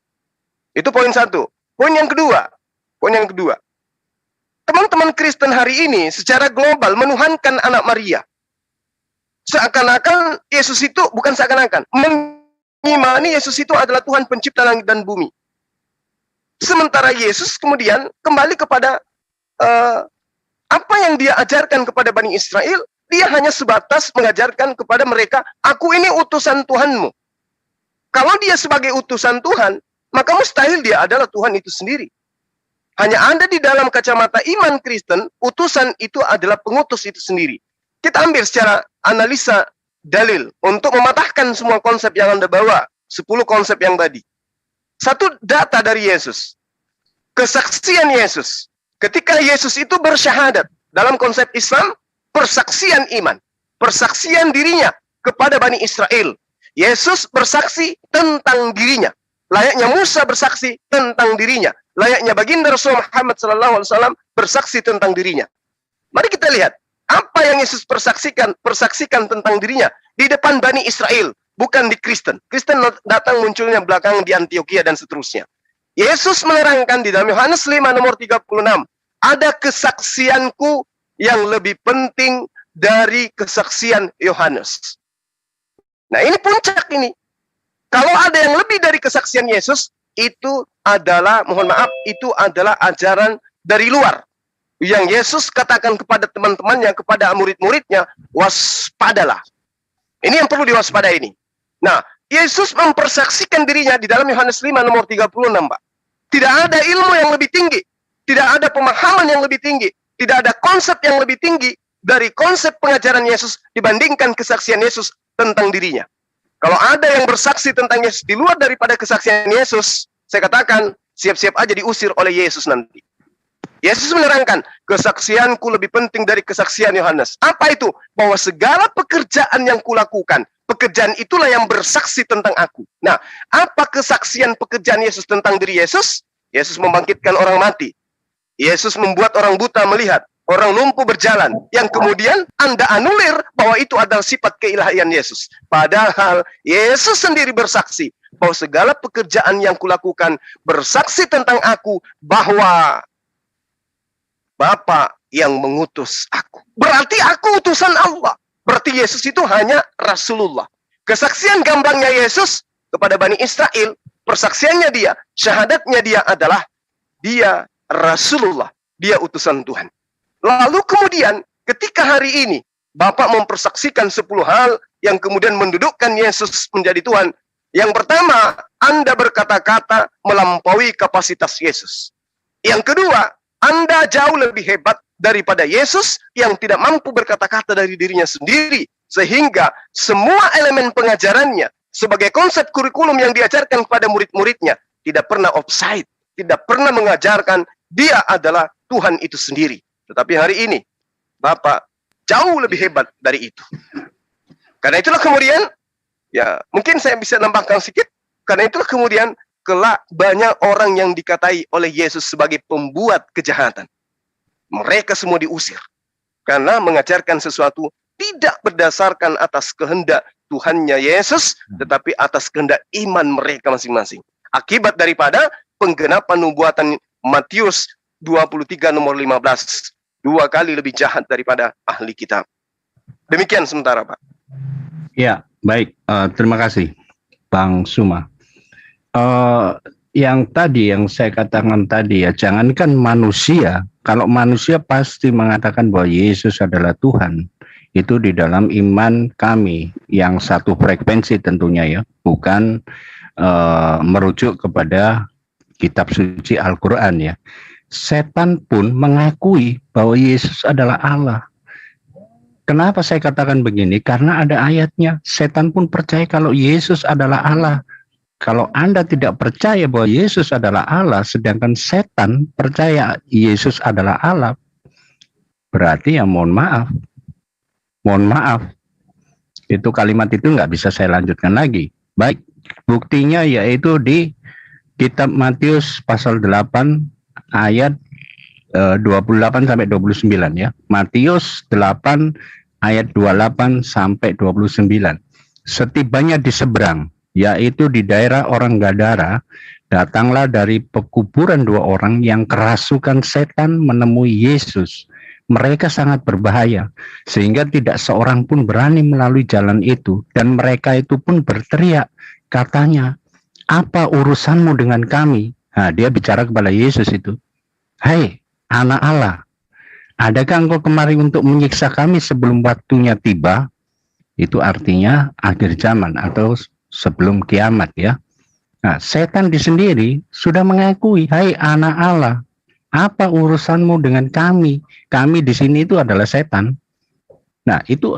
Speaker 4: Itu poin 1. Poin yang kedua, teman-teman Kristen hari ini secara global menuhankan anak Maria. Seakan-akan Yesus itu, bukan seakan-akan, mengimani Yesus itu adalah Tuhan pencipta langit dan bumi. Sementara Yesus kemudian kembali kepada apa yang dia ajarkan kepada Bani Israel, dia hanya sebatas mengajarkan kepada mereka, aku ini utusan Tuhanmu. Kalau dia sebagai utusan Tuhan, maka mustahil dia adalah Tuhan itu sendiri. Hanya ada di dalam kacamata iman Kristen, utusan itu adalah pengutus itu sendiri. Kita ambil secara analisa dalil untuk mematahkan semua konsep yang Anda bawa, 10 konsep yang tadi. Satu data dari Yesus. kesaksian Yesus. Ketika Yesus itu bersyahadat, dalam konsep Islam, persaksian iman, persaksian dirinya kepada Bani Israel. Yesus bersaksi tentang dirinya. Layaknya Musa bersaksi tentang dirinya. Layaknya baginda Rasul Muhammad SAW bersaksi tentang dirinya. Mari kita lihat, apa yang Yesus persaksikan tentang dirinya di depan Bani Israel, bukan di Kristen. Kristen datang munculnya belakangan di Antioquia dan seterusnya. Yesus menerangkan di dalam Yohanes 5 nomor 36, ada kesaksianku yang lebih penting dari kesaksian Yohanes. Nah, ini puncak ini. Kalau ada yang lebih dari kesaksian Yesus, itu adalah, mohon maaf, itu adalah ajaran dari luar. Yang Yesus katakan kepada teman-temannya, kepada murid-muridnya, waspadalah. Ini yang perlu diwaspadai ini. Nah, Yesus mempersaksikan dirinya di dalam Yohanes 5 nomor 36, Pak. Tidak ada ilmu yang lebih tinggi, tidak ada pemahaman yang lebih tinggi, tidak ada konsep yang lebih tinggi dari konsep pengajaran Yesus dibandingkan kesaksian Yesus tentang dirinya. Kalau ada yang bersaksi tentang Yesus di luar daripada kesaksian Yesus, saya katakan siap-siap aja diusir oleh Yesus nanti. Yesus menerangkan, kesaksianku lebih penting dari kesaksian Yohanes. Apa itu? Bahwa segala pekerjaan yang kulakukan, pekerjaan itulah yang bersaksi tentang aku. Nah, apa kesaksian pekerjaan Yesus tentang diri Yesus? Yesus membangkitkan orang mati. Yesus membuat orang buta melihat, orang lumpuh berjalan, yang kemudian Anda anulir bahwa itu adalah sifat keilahian Yesus. Padahal Yesus sendiri bersaksi bahwa segala pekerjaan yang kulakukan bersaksi tentang aku, bahwa Bapa yang mengutus aku. Berarti aku utusan Allah. Berarti Yesus itu hanya Rasulullah. Kesaksian gambangnya Yesus kepada Bani Israel, persaksiannya dia, syahadatnya dia adalah dia Rasulullah, dia utusan Tuhan. Lalu kemudian ketika hari ini Bapa mempersaksikan 10 hal yang kemudian mendudukkan Yesus menjadi Tuhan. Yang pertama, Anda berkata-kata melampaui kapasitas Yesus. Yang kedua, Anda jauh lebih hebat daripada Yesus yang tidak mampu berkata-kata dari dirinya sendiri. Sehingga semua elemen pengajarannya sebagai konsep kurikulum yang diajarkan kepada murid-muridnya tidak pernah offside, tidak pernah mengajarkan dia adalah Tuhan itu sendiri. Tetapi hari ini, Bapak jauh lebih hebat dari itu. Karena itulah kemudian, ya mungkin saya bisa nambahkan sedikit, karena itulah kemudian kelak banyak orang yang dikatai oleh Yesus sebagai pembuat kejahatan. Mereka semua diusir. Karena mengajarkan sesuatu tidak berdasarkan atas kehendak Tuhannya Yesus, tetapi atas kehendak iman mereka masing-masing. Akibat daripada penggenapan nubuatan Matius 23 nomor 15. 2 kali lebih jahat daripada ahli kitab. Demikian sementara, Pak.
Speaker 5: Ya, baik. Terima kasih, Bang Suma. Yang saya katakan tadi ya, jangankan manusia, kalau manusia pasti mengatakan bahwa Yesus adalah Tuhan, itu di dalam iman kami yang satu frekuensi tentunya ya, bukan merujuk kepada kitab suci Al-Quran ya. Setan pun mengakui bahwa Yesus adalah Allah. Kenapa saya katakan begini? Karena ada ayatnya, setan pun percaya kalau Yesus adalah Allah. Kalau Anda tidak percaya bahwa Yesus adalah Allah, sedangkan setan percaya Yesus adalah Allah, berarti ya mohon maaf, itu kalimat itu nggak bisa saya lanjutkan lagi. Baik, buktinya yaitu di kitab Matius pasal 8 ayat 28 sampai 29 ya. Matius 8 ayat 28 sampai 29. Setibanya di seberang, yaitu di daerah orang Gadara, datanglah dari pekuburan 2 orang yang kerasukan setan menemui Yesus. Mereka sangat berbahaya, sehingga tidak seorang pun berani melalui jalan itu, dan mereka itu pun berteriak, katanya, apa urusanmu dengan kami? Nah, dia bicara kepada Yesus itu, hai anak Allah, adakah engkau kemari untuk menyiksa kami sebelum waktunya tiba? Itu artinya akhir zaman atau sebelum kiamat ya. Nah, setan di sendiri sudah mengakui, hai anak Allah, apa urusanmu dengan kami? Kami di sini itu adalah setan. Nah, itu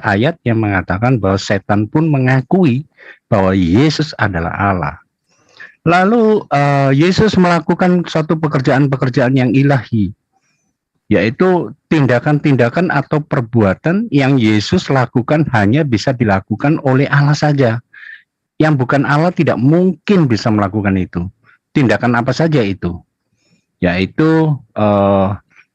Speaker 5: ayat yang mengatakan bahwa setan pun mengakui bahwa Yesus adalah Allah. Lalu Yesus melakukan suatu pekerjaan-pekerjaan yang ilahi, yaitu tindakan-tindakan atau perbuatan yang Yesus lakukan hanya bisa dilakukan oleh Allah saja. Yang bukan Allah tidak mungkin bisa melakukan itu. Tindakan apa saja itu? Yaitu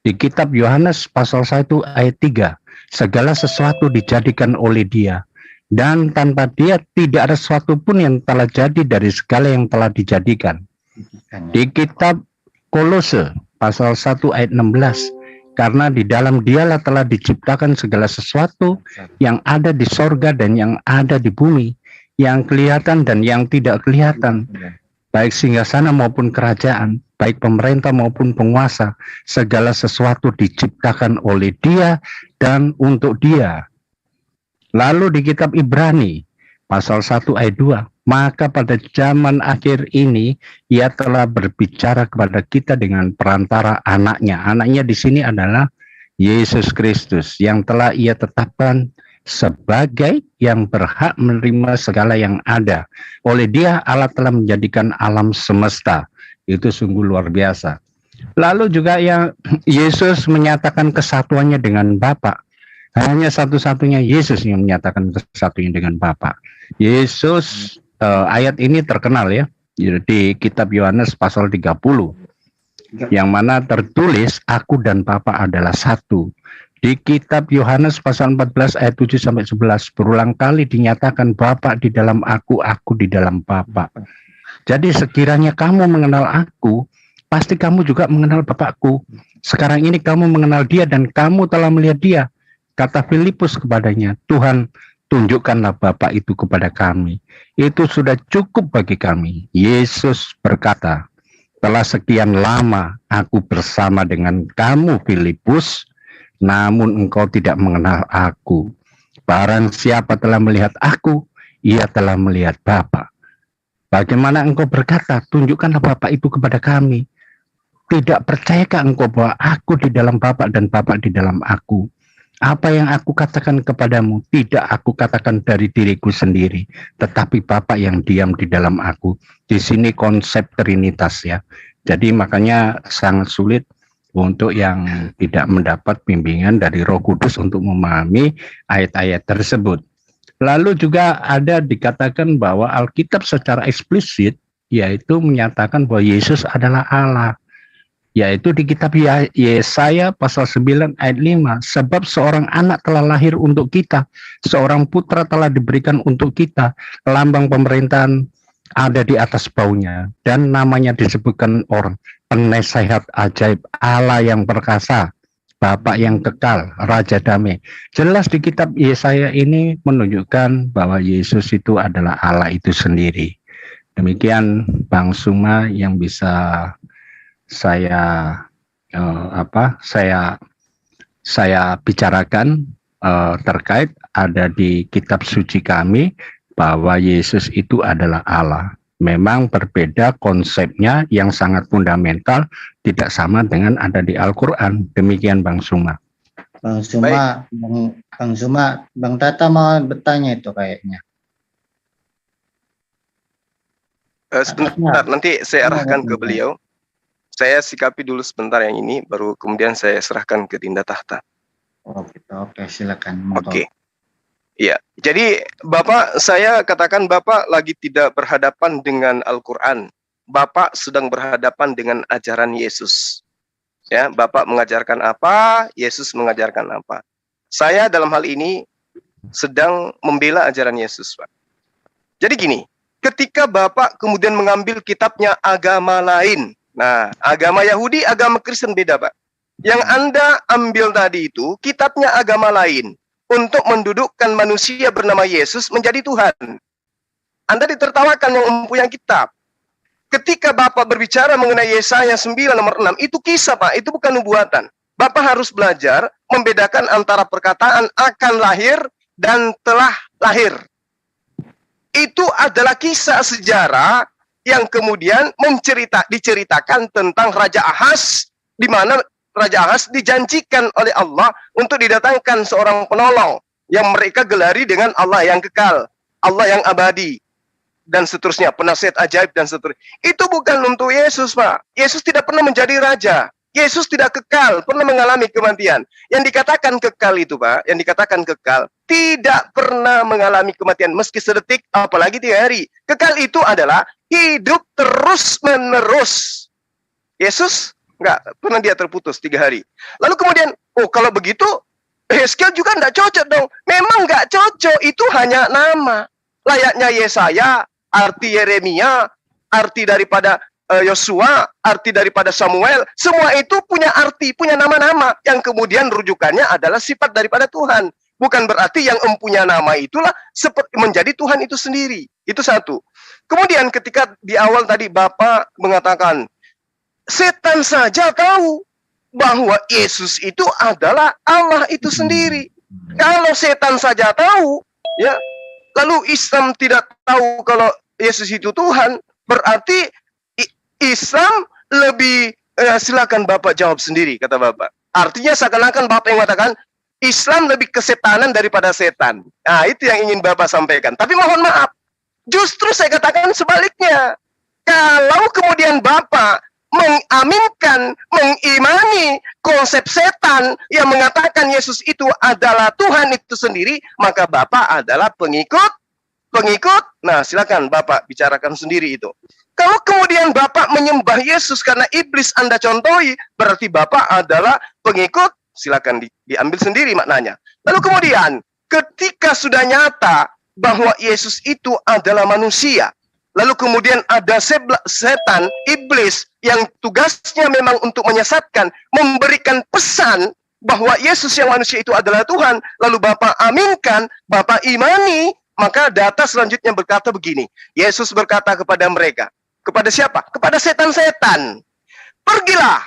Speaker 5: di kitab Yohanes pasal 1 ayat 3, segala sesuatu dijadikan oleh Dia, dan tanpa Dia tidak ada sesuatu pun yang telah jadi dari segala yang telah dijadikan. Di kitab Kolose pasal 1 ayat 16, karena di dalam Dialah telah diciptakan segala sesuatu yang ada di sorga dan yang ada di bumi, yang kelihatan dan yang tidak kelihatan, baik singgasana maupun kerajaan, baik pemerintah maupun penguasa, segala sesuatu diciptakan oleh Dia dan untuk Dia. Lalu di kitab Ibrani pasal 1 ayat 2, maka pada zaman akhir ini Ia telah berbicara kepada kita dengan perantara anaknya. Anaknya di sini adalah Yesus Kristus yang telah Ia tetapkan sebagai yang berhak menerima segala yang ada. Oleh Dia Allah telah menjadikan alam semesta. Itu sungguh luar biasa. Lalu juga yang Yesus menyatakan kesatuannya dengan Bapa. Hanya satu-satunya Yesus yang menyatakan kesatuannya dengan Bapa. Yesus, ayat ini terkenal ya di kitab Yohanes pasal 30, yang mana tertulis aku dan Bapa adalah satu. Di kitab Yohanes pasal 14 ayat 7 sampai 11 berulang kali dinyatakan Bapa di dalam aku di dalam Bapa. Jadi sekiranya kamu mengenal aku, pasti kamu juga mengenal Bapakku. Sekarang ini kamu mengenal Dia dan kamu telah melihat Dia. Kata Filipus kepadanya, Tuhan, tunjukkanlah Bapa itu kepada kami. Itu sudah cukup bagi kami. Yesus berkata, telah sekian lama aku bersama dengan kamu Filipus, namun engkau tidak mengenal aku. Barang siapa telah melihat aku, ia telah melihat Bapa. Bagaimana engkau berkata, tunjukkanlah Bapa itu kepada kami? Tidak percayakah engkau bahwa aku di dalam Bapa dan Bapa di dalam aku? Apa yang aku katakan kepadamu, tidak aku katakan dari diriku sendiri, tetapi Bapa yang diam di dalam aku. Di sini konsep Trinitas ya. Jadi makanya sangat sulit untuk yang tidak mendapat bimbingan dari Roh Kudus untuk memahami ayat-ayat tersebut. Lalu juga ada dikatakan bahwa Alkitab secara eksplisit yaitu menyatakan bahwa Yesus adalah Allah. Yaitu di kitab Yesaya pasal 9 ayat 5, sebab seorang anak telah lahir untuk kita, seorang putra telah diberikan untuk kita, lambang pemerintahan ada di atas baunya, dan namanya disebutkan orang penasehat ajaib, Allah yang perkasa, Bapa yang kekal, Raja damai. Jelas di kitab Yesaya ini menunjukkan bahwa Yesus itu adalah Allah itu sendiri. Demikian Bang Suma yang bisa saya bicarakan terkait ada di kitab suci kami bahwa Yesus itu adalah Allah. Memang berbeda konsepnya yang sangat fundamental, tidak sama dengan ada di Al-Quran. Demikian Bang Suma.
Speaker 2: Bang Suma, Bang Tata mau bertanya itu kayaknya.
Speaker 4: Sebentar, nanti saya arahkan ke beliau. Saya sikapi dulu sebentar yang ini, baru kemudian saya serahkan ke Dinda Tahta.
Speaker 2: Oh gitu, oke silakan.
Speaker 4: Oke. Ya, jadi Bapak, saya katakan Bapak lagi tidak berhadapan dengan Al-Quran. Bapak sedang berhadapan dengan ajaran Yesus. Ya, Bapak mengajarkan apa, Yesus mengajarkan apa. Saya dalam hal ini sedang membela ajaran Yesus, Pak. Jadi gini, ketika Bapak kemudian mengambil kitabnya agama lain, nah, agama Yahudi, agama Kristen beda, Pak. Yang Anda ambil tadi itu kitabnya agama lain untuk mendudukkan manusia bernama Yesus menjadi Tuhan. Anda ditertawakan yang mempunyai kitab. Ketika Bapak berbicara mengenai Yesaya 9 nomor 6, itu kisah, Pak, itu bukan nubuatan. Bapak harus belajar membedakan antara perkataan akan lahir dan telah lahir. Itu adalah kisah sejarah yang kemudian diceritakan tentang Raja Ahaz, di mana Raja Ahaz dijanjikan oleh Allah untuk didatangkan seorang penolong yang mereka gelari dengan Allah yang kekal, Allah yang abadi. dan seterusnya, penasihat ajaib dan seterusnya. Itu bukan untuk Yesus, Pak. Yesus tidak pernah menjadi raja. Yesus tidak kekal, pernah mengalami kematian. Yang dikatakan kekal itu, Pak, yang dikatakan kekal, tidak pernah mengalami kematian, meski sedetik, apalagi 3 hari. Kekal itu adalah hidup terus-menerus. Yesus, enggak pernah dia terputus 3 hari. Lalu kemudian, oh kalau begitu, Hezkiel juga enggak cocok dong. Memang enggak cocok, itu hanya nama. Layaknya Yesaya, arti Yeremia, arti daripada Yosua, arti daripada Samuel, semua itu punya arti, punya nama-nama yang kemudian rujukannya adalah sifat daripada Tuhan. Bukan berarti yang empunya nama itulah seperti menjadi Tuhan itu sendiri. Itu satu. Kemudian ketika di awal tadi Bapak mengatakan, setan saja tahu bahwa Yesus itu adalah Allah itu sendiri. Kalau setan saja tahu, ya, lalu Islam tidak tahu kalau Yesus itu Tuhan, berarti Islam lebih, silakan Bapak jawab sendiri, kata Bapak. Artinya seakan-akan Bapak yang mengatakan, Islam lebih kesetanan daripada setan. Nah, itu yang ingin Bapak sampaikan. Tapi mohon maaf, justru saya katakan sebaliknya. Kalau kemudian Bapak mengaminkan, mengimani konsep setan yang mengatakan Yesus itu adalah Tuhan itu sendiri, maka Bapak adalah pengikut. Nah, silakan Bapak bicarakan sendiri itu. Kalau kemudian Bapak menyembah Yesus karena iblis Anda contohi, berarti Bapak adalah pengikut. Silakan diambil sendiri maknanya. Lalu kemudian, ketika sudah nyata bahwa Yesus itu adalah manusia, lalu kemudian ada setan, iblis, yang tugasnya memang untuk menyesatkan, memberikan pesan bahwa Yesus yang manusia itu adalah Tuhan, lalu Bapak aminkan, Bapak imani, maka data selanjutnya berkata begini, Yesus berkata kepada mereka, kepada siapa? Kepada setan-setan, pergilah.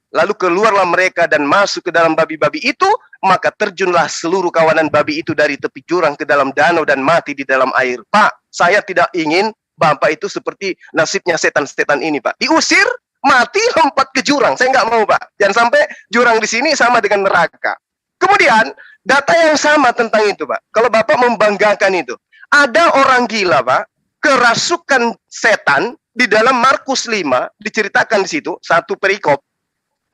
Speaker 4: Lalu keluarlah mereka dan masuk ke dalam babi-babi itu, maka terjunlah seluruh kawanan babi itu dari tepi jurang ke dalam danau dan mati di dalam air. Pak, saya tidak ingin Bapak itu seperti nasibnya setan-setan ini, Pak. Diusir, mati, lompat ke jurang. Saya nggak mau, Pak. Jangan sampai jurang di sini sama dengan neraka. Kemudian, data yang sama tentang itu, Pak. Kalau Bapak membanggakan itu. Ada orang gila, Pak, kerasukan setan di dalam Markus 5, diceritakan di situ, satu perikop.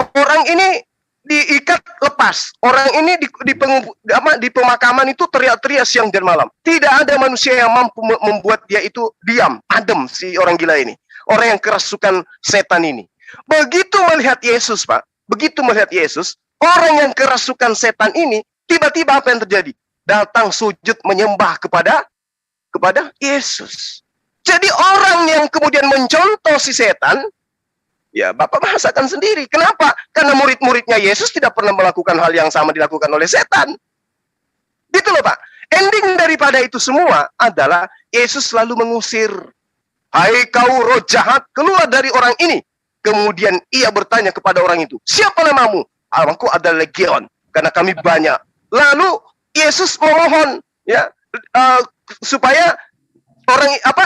Speaker 4: Orang ini diikat lepas. Orang ini di pemakaman itu teriak-teriak siang dan malam. Tidak ada manusia yang mampu membuat dia itu diam, adem si orang gila ini. Orang yang kerasukan setan ini. Begitu melihat Yesus, Pak. Begitu melihat Yesus, orang yang kerasukan setan ini, tiba-tiba apa yang terjadi? Datang sujud menyembah kepada Yesus. Jadi orang yang kemudian mencontoh si setan, ya Bapak merasakan sendiri. Kenapa? Karena murid-muridnya Yesus tidak pernah melakukan hal yang sama dilakukan oleh setan. Gitu loh, Pak. Ending daripada itu semua adalah Yesus selalu mengusir. Hai kau roh jahat, keluar dari orang ini. Kemudian ia bertanya kepada orang itu, siapa namamu? Aku adalah Legion, karena kami banyak. Lalu Yesus memohon, ya, supaya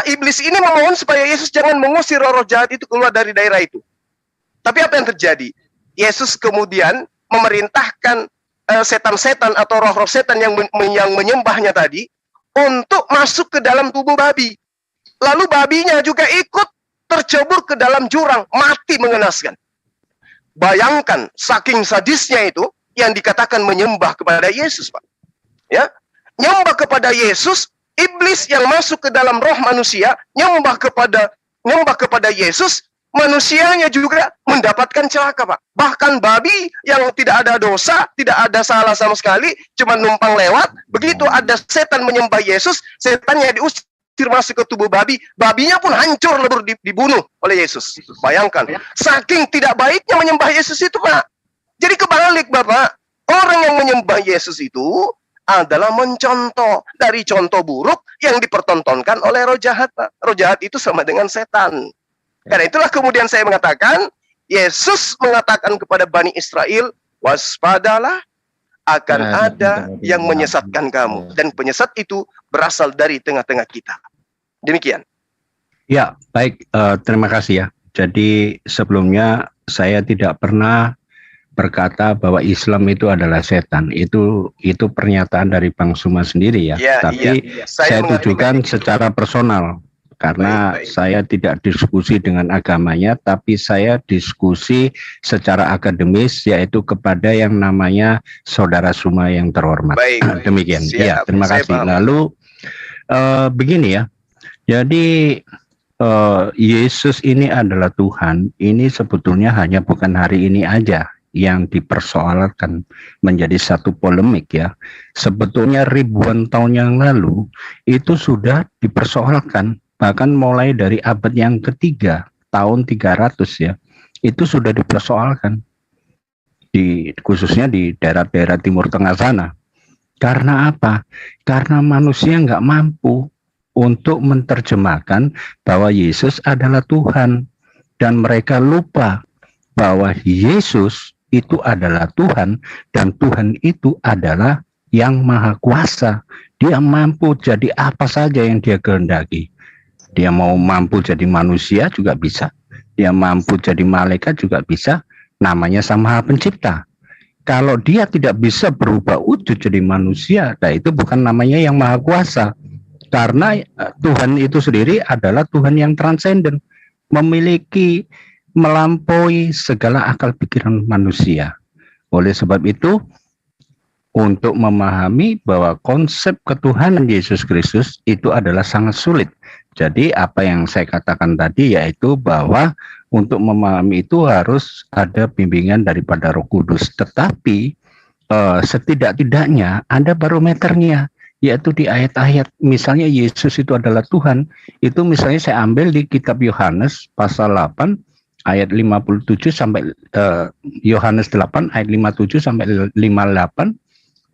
Speaker 4: iblis ini memohon supaya Yesus jangan mengusir roh jahat itu keluar dari daerah itu. Tapi apa yang terjadi? Yesus kemudian memerintahkan setan-setan atau roh-roh setan yang menyembahnya tadi untuk masuk ke dalam tubuh babi. Lalu babinya juga ikut tercebur ke dalam jurang, mati mengenaskan. Bayangkan, saking sadisnya itu yang dikatakan menyembah kepada Yesus, Pak. Ya, nyembah kepada Yesus, iblis yang masuk ke dalam roh manusia nyembah kepada Yesus. Manusianya juga mendapatkan celaka, Pak. Bahkan babi yang tidak ada dosa, tidak ada salah sama sekali, cuma numpang lewat. Begitu ada setan menyembah Yesus, setannya diusir masuk ke tubuh babi. Babinya pun hancur lebur dibunuh oleh Yesus. Bayangkan, saking tidak baiknya menyembah Yesus itu, Pak. Jadi kebalik, Bapak. Orang yang menyembah Yesus itu adalah mencontoh dari contoh buruk yang dipertontonkan oleh roh jahat, Pak. Roh jahat itu sama dengan setan. Karena itulah kemudian saya mengatakan, Yesus mengatakan kepada Bani Israel, waspadalah, akan ada yang menyesatkan kamu. Dan penyesat itu berasal dari tengah-tengah kita. Demikian.
Speaker 5: Ya, baik. Terima kasih ya. Jadi sebelumnya saya tidak pernah berkata bahwa Islam itu adalah setan. Itu pernyataan dari Bang Suma sendiri ya. Tapi saya tujukan secara personal. karena
Speaker 4: Baik, baik.
Speaker 5: saya tidak diskusi dengan agamanya, tapi saya diskusi secara akademis, yaitu kepada yang namanya Saudara Suma yang terhormat.
Speaker 4: Baik, baik.
Speaker 5: Demikian.
Speaker 4: Siap.
Speaker 5: Ya, terima
Speaker 4: Saya
Speaker 5: kasih.
Speaker 4: paham.
Speaker 5: Lalu begini ya, jadi Yesus ini adalah Tuhan. Ini sebetulnya hanya bukan hari ini aja yang dipersoalkan menjadi satu polemik ya. Sebetulnya ribuan tahun yang lalu itu sudah dipersoalkan, bahkan mulai dari abad yang ketiga, tahun 300 ya, itu sudah dipersoalkan, khususnya di daerah-daerah Timur Tengah sana. Karena apa? Karena manusia nggak mampu untuk menerjemahkan bahwa Yesus adalah Tuhan. Dan mereka lupa bahwa Yesus itu adalah Tuhan, dan Tuhan itu adalah yang maha kuasa. Dia mampu jadi apa saja yang dia kehendaki. Dia mau mampu jadi manusia juga bisa. Dia mampu jadi malaikat juga bisa. Namanya Sang Maha Pencipta. Kalau dia tidak bisa berubah wujud jadi manusia, nah itu bukan namanya yang maha kuasa. Karena Tuhan itu sendiri adalah Tuhan yang transenden, memiliki, melampaui segala akal pikiran manusia. Oleh sebab itu, untuk memahami bahwa konsep ketuhanan Yesus Kristus itu adalah sangat sulit. Jadi apa yang saya katakan tadi yaitu bahwa untuk memahami itu harus ada bimbingan daripada Roh Kudus. Tetapi setidak-tidaknya ada barometernya, yaitu di ayat-ayat. Misalnya Yesus itu adalah Tuhan, itu misalnya saya ambil di kitab Yohanes pasal 8 ayat 57 sampai Yohanes 8 ayat 57 sampai 58.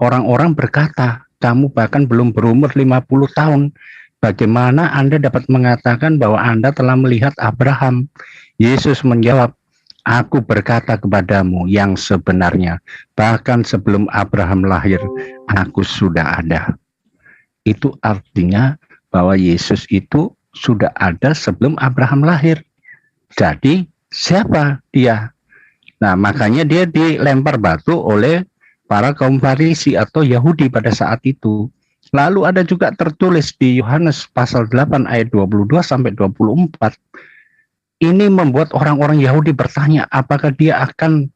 Speaker 5: Orang-orang berkata, kamu bahkan belum berumur 50 tahun. Bagaimana Anda dapat mengatakan bahwa Anda telah melihat Abraham? Yesus menjawab, aku berkata kepadamu yang sebenarnya, bahkan sebelum Abraham lahir, aku sudah ada. Itu artinya bahwa Yesus itu sudah ada sebelum Abraham lahir. Jadi siapa dia? Nah, makanya dia dilempar batu oleh para kaum Farisi atau Yahudi pada saat itu. Lalu ada juga tertulis di Yohanes pasal 8 ayat 22 sampai 24. Ini membuat orang-orang Yahudi bertanya, apakah dia akan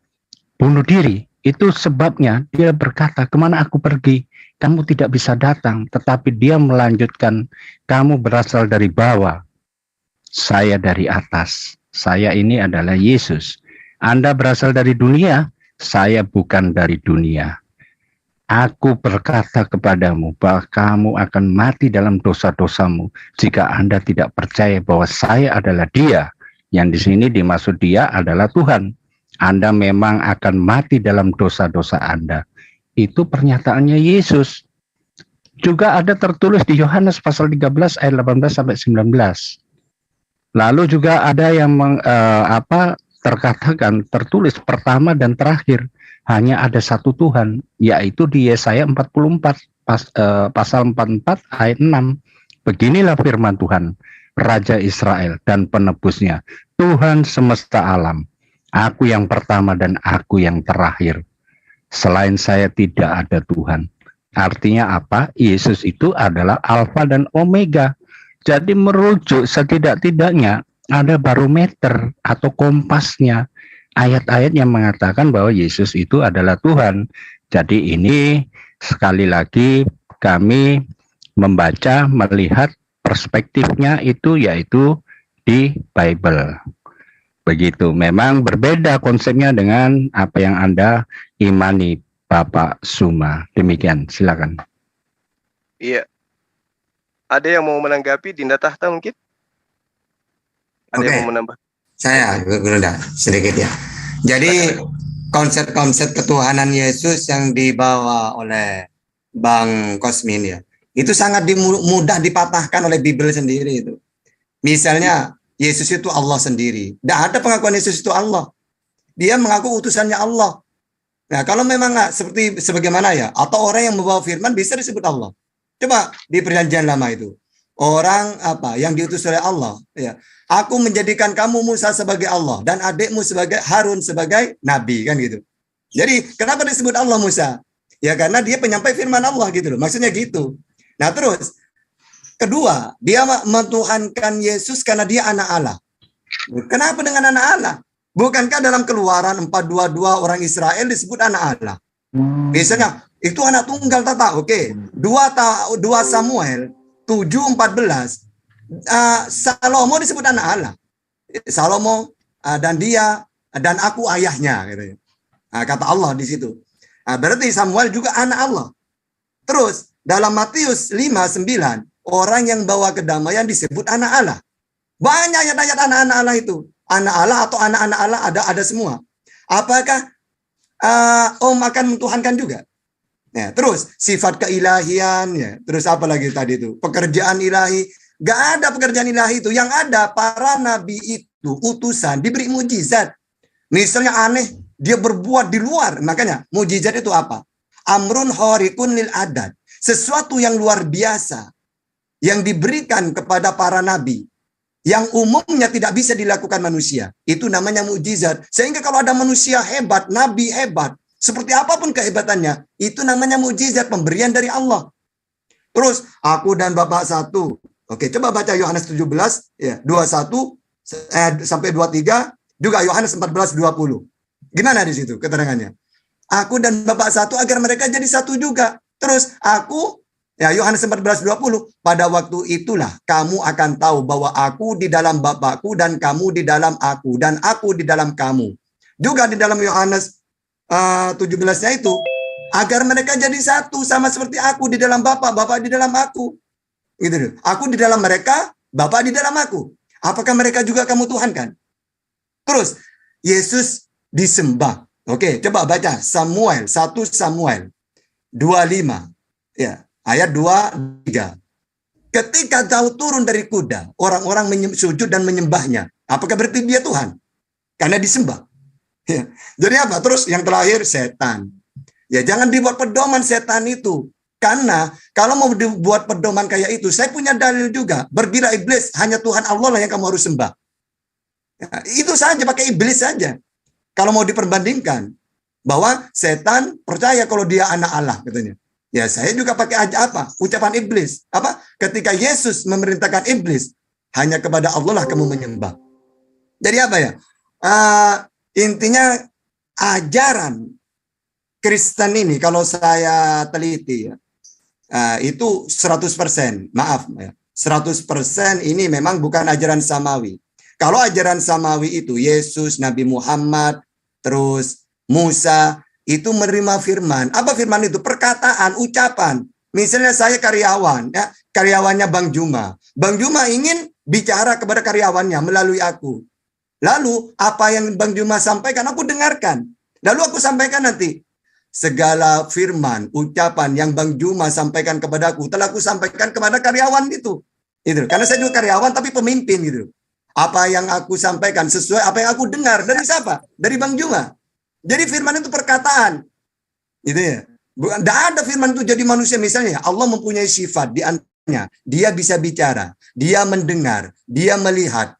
Speaker 5: bunuh diri? Itu sebabnya dia berkata, kemana aku pergi? Kamu tidak bisa datang. Tetapi dia melanjutkan, kamu berasal dari bawah, saya dari atas. Saya ini adalah Yesus. Anda berasal dari dunia, saya bukan dari dunia. Aku berkata kepadamu bahwa kamu akan mati dalam dosa-dosamu jika Anda tidak percaya bahwa saya adalah Dia. Yang di sini dimaksud Dia adalah Tuhan. Anda memang akan mati dalam dosa-dosa Anda. Itu pernyataannya Yesus. Juga ada tertulis di Yohanes pasal 13 ayat 18 sampai 19. Lalu juga ada yang terkatakan, tertulis pertama dan terakhir, hanya ada satu Tuhan, yaitu di Yesaya 44 pasal 44 ayat 6. Beginilah firman Tuhan, Raja Israel dan penebusnya, Tuhan semesta alam. Aku yang pertama dan aku yang terakhir. Selain saya tidak ada Tuhan. Artinya apa? Yesus itu adalah Alfa dan Omega. Jadi merujuk setidak-tidaknya ada barometer atau kompasnya. Ayat-ayat yang mengatakan bahwa Yesus itu adalah Tuhan. Jadi ini sekali lagi kami membaca, melihat perspektifnya itu yaitu di Bible. Begitu. Memang berbeda konsepnya dengan apa yang Anda imani, Bapak Suma. Demikian, silakan.
Speaker 4: Iya. Ada yang mau menanggapi Dinda Tahta mungkin? Ada yang mau menambah?
Speaker 6: Saya, Gunda, sedikit ya. Jadi konsep-konsep ketuhanan Yesus yang dibawa oleh Bang Kosmin ya, itu sangat mudah dipatahkan oleh Bible sendiri itu. Misalnya Yesus itu Allah sendiri. Tidak ada pengakuan Yesus itu Allah. Dia mengaku utusannya Allah. Nah, kalau memang nggak seperti sebagaimana ya, atau orang yang membawa firman bisa disebut Allah. Coba di Perjanjian Lama itu, orang yang diutus oleh Allah, ya. Aku menjadikan kamu Musa sebagai Allah dan adikmu sebagai Harun sebagai nabi, kan gitu. Jadi kenapa disebut Allah Musa? Ya karena dia penyampai firman Allah gitu loh. Maksudnya gitu. Nah terus Kedua, dia mentuhankan Yesus karena dia anak Allah. Kenapa dengan anak Allah? Bukankah dalam Keluaran 4:22 orang Israel disebut anak Allah? Misalnya, itu anak tunggal tata. Oke. 2 Samuel 7:14. Salomo disebut anak Allah. Salomo dan dia dan aku ayahnya, gitu. Kata Allah di situ. Berarti Samuel juga anak Allah. Terus dalam Matius 5:9, orang yang bawa kedamaian disebut anak Allah. Banyak ayat-ayat anak-anak Allah itu. Anak Allah atau anak-anak Allah ada semua. Apakah Om akan mentuhankan juga? Ya, terus sifat keilahian, ya. Terus apa lagi tadi itu? Pekerjaan ilahi. Gak ada pekerjaan ilahi itu. Yang ada para nabi itu utusan diberi mujizat. Misalnya aneh, dia berbuat di luar. Makanya mujizat itu apa? Amrun khariqun lil adad. Sesuatu yang luar biasa yang diberikan kepada para nabi yang umumnya tidak bisa dilakukan manusia. Itu namanya mukjizat. Sehingga kalau ada manusia hebat, nabi hebat, seperti apapun kehebatannya, itu namanya mukjizat, pemberian dari Allah. Terus, aku dan Bapak satu. Oke, coba baca Yohanes 17, ya, 21 sampai 23, juga Yohanes 14:20. Gimana di situ keterangannya? Aku dan Bapak satu agar mereka jadi satu juga. Terus, aku, ya, Yohanes 14:20, pada waktu itulah kamu akan tahu bahwa aku di dalam Bapakku dan kamu di dalam aku dan aku di dalam kamu. Juga di dalam Yohanes 17-nya itu, agar mereka jadi satu sama seperti aku di dalam Bapa, Bapa di dalam aku. Gitu. Aku di dalam mereka, Bapa di dalam aku. Apakah mereka juga kamu tuhankan? Terus Yesus disembah. Oke, coba baca Samuel 1 Samuel 25. Ya. Ayat 2-3. Ketika kau turun dari kuda, orang-orang sujud dan menyembahnya. Apakah berarti dia Tuhan? Karena disembah. Ya. Jadi apa? Terus yang terakhir, setan. Ya, jangan dibuat pedoman setan itu. Karena kalau mau dibuat pedoman kayak itu, saya punya dalil juga. Berbila iblis, hanya Tuhan Allah lah yang kamu harus sembah. Ya, itu saja, pakai iblis saja. Kalau mau diperbandingkan, bahwa setan percaya kalau dia anak Allah, katanya. Ya, saya juga pakai aja apa? Ucapan iblis. Apa? Ketika Yesus memerintahkan iblis, hanya kepada Allah lah kamu menyembah. Jadi apa ya? Intinya ajaran Kristen ini kalau saya teliti ya, itu 100%. Maaf ya. 100% ini memang bukan ajaran samawi. Kalau ajaran samawi itu Yesus, Nabi Muhammad, terus Musa, itu menerima firman. Apa firman itu? Perkataan, ucapan. Misalnya saya karyawan, ya, karyawannya Bang Juma. Bang Juma ingin bicara kepada karyawannya melalui aku. Lalu apa yang Bang Juma sampaikan aku dengarkan. Lalu aku sampaikan nanti. Segala firman, ucapan yang Bang Juma sampaikan kepadaku telah aku sampaikan kepada karyawan itu. Itu. Karena saya juga karyawan tapi pemimpin gitu. Apa yang aku sampaikan sesuai apa yang aku dengar dari siapa? Dari Bang Juma. Jadi firman itu perkataan. Gitu ya. Bukan, tidak ada firman itu jadi manusia. Misalnya Allah mempunyai sifat di antaranya. Dia bisa bicara. Dia mendengar. Dia melihat.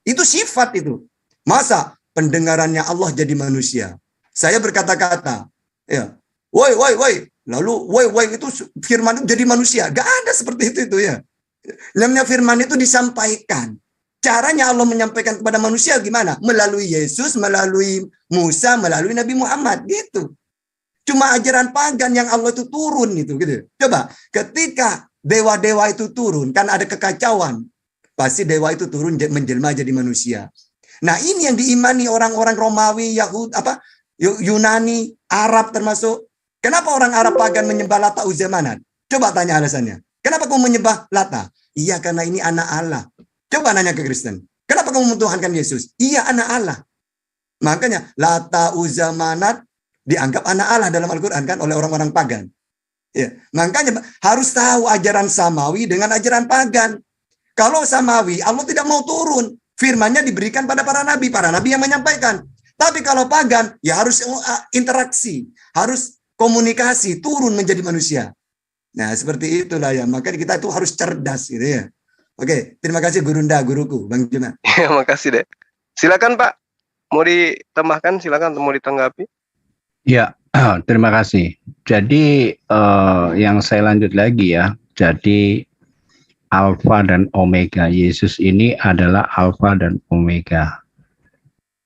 Speaker 6: Itu sifat itu. Masa pendengarannya Allah jadi manusia? Saya berkata-kata. Ya. Woi, woi, woi. Lalu woi, woi itu firman itu jadi manusia. Gak ada seperti itu ya. Namanya firman itu disampaikan. Caranya Allah menyampaikan kepada manusia gimana? Melalui Yesus, melalui Musa, melalui Nabi Muhammad gitu. Cuma ajaran pagan yang Allah itu turun gitu. Coba, ketika dewa-dewa itu turun, kan ada kekacauan. Pasti dewa itu turun menjelma jadi manusia. Nah, ini yang diimani orang-orang Romawi, Yunani, Arab termasuk. Kenapa orang Arab pagan menyembah Lata, Uzza, Manat? Coba tanya alasannya. Kenapa kamu menyembah Lata? Iya, karena ini anak Allah. Coba nanya ke Kristen. Kenapa kamu mentuhankan Yesus? Iya, anak Allah. Makanya Lata, Uzza, Manat dianggap anak Allah dalam Al-Quran kan oleh orang-orang pagan. Ya, makanya harus tahu ajaran samawi dengan ajaran pagan. Kalau samawi, Allah tidak mau turun. Firman-Nya diberikan pada para nabi yang menyampaikan. Tapi kalau pagan, ya harus interaksi, harus komunikasi, turun menjadi manusia. Nah, seperti itulah ya. Makanya kita itu harus cerdas gitu ya. Oke, terima kasih Gurunda, guruku, Bang Juna.
Speaker 4: Ya, makasih deh. Silakan Pak, mau ditambahkan, silakan mau ditanggapi.
Speaker 5: Ya, terima kasih. Jadi yang saya lanjut lagi ya. Jadi Alfa dan Omega. Yesus ini adalah Alfa dan Omega.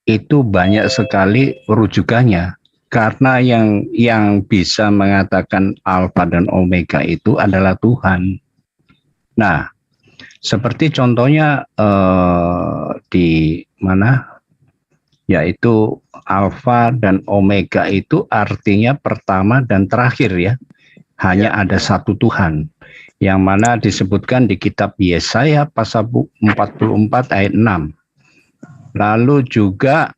Speaker 5: Itu banyak sekali rujukannya. Karena yang bisa mengatakan Alfa dan Omega itu adalah Tuhan. Nah, seperti contohnya di mana? Yaitu Alfa dan Omega itu artinya pertama dan terakhir ya. Hanya ada satu Tuhan. Yang mana disebutkan di kitab Yesaya pasal 44 ayat 6. Lalu juga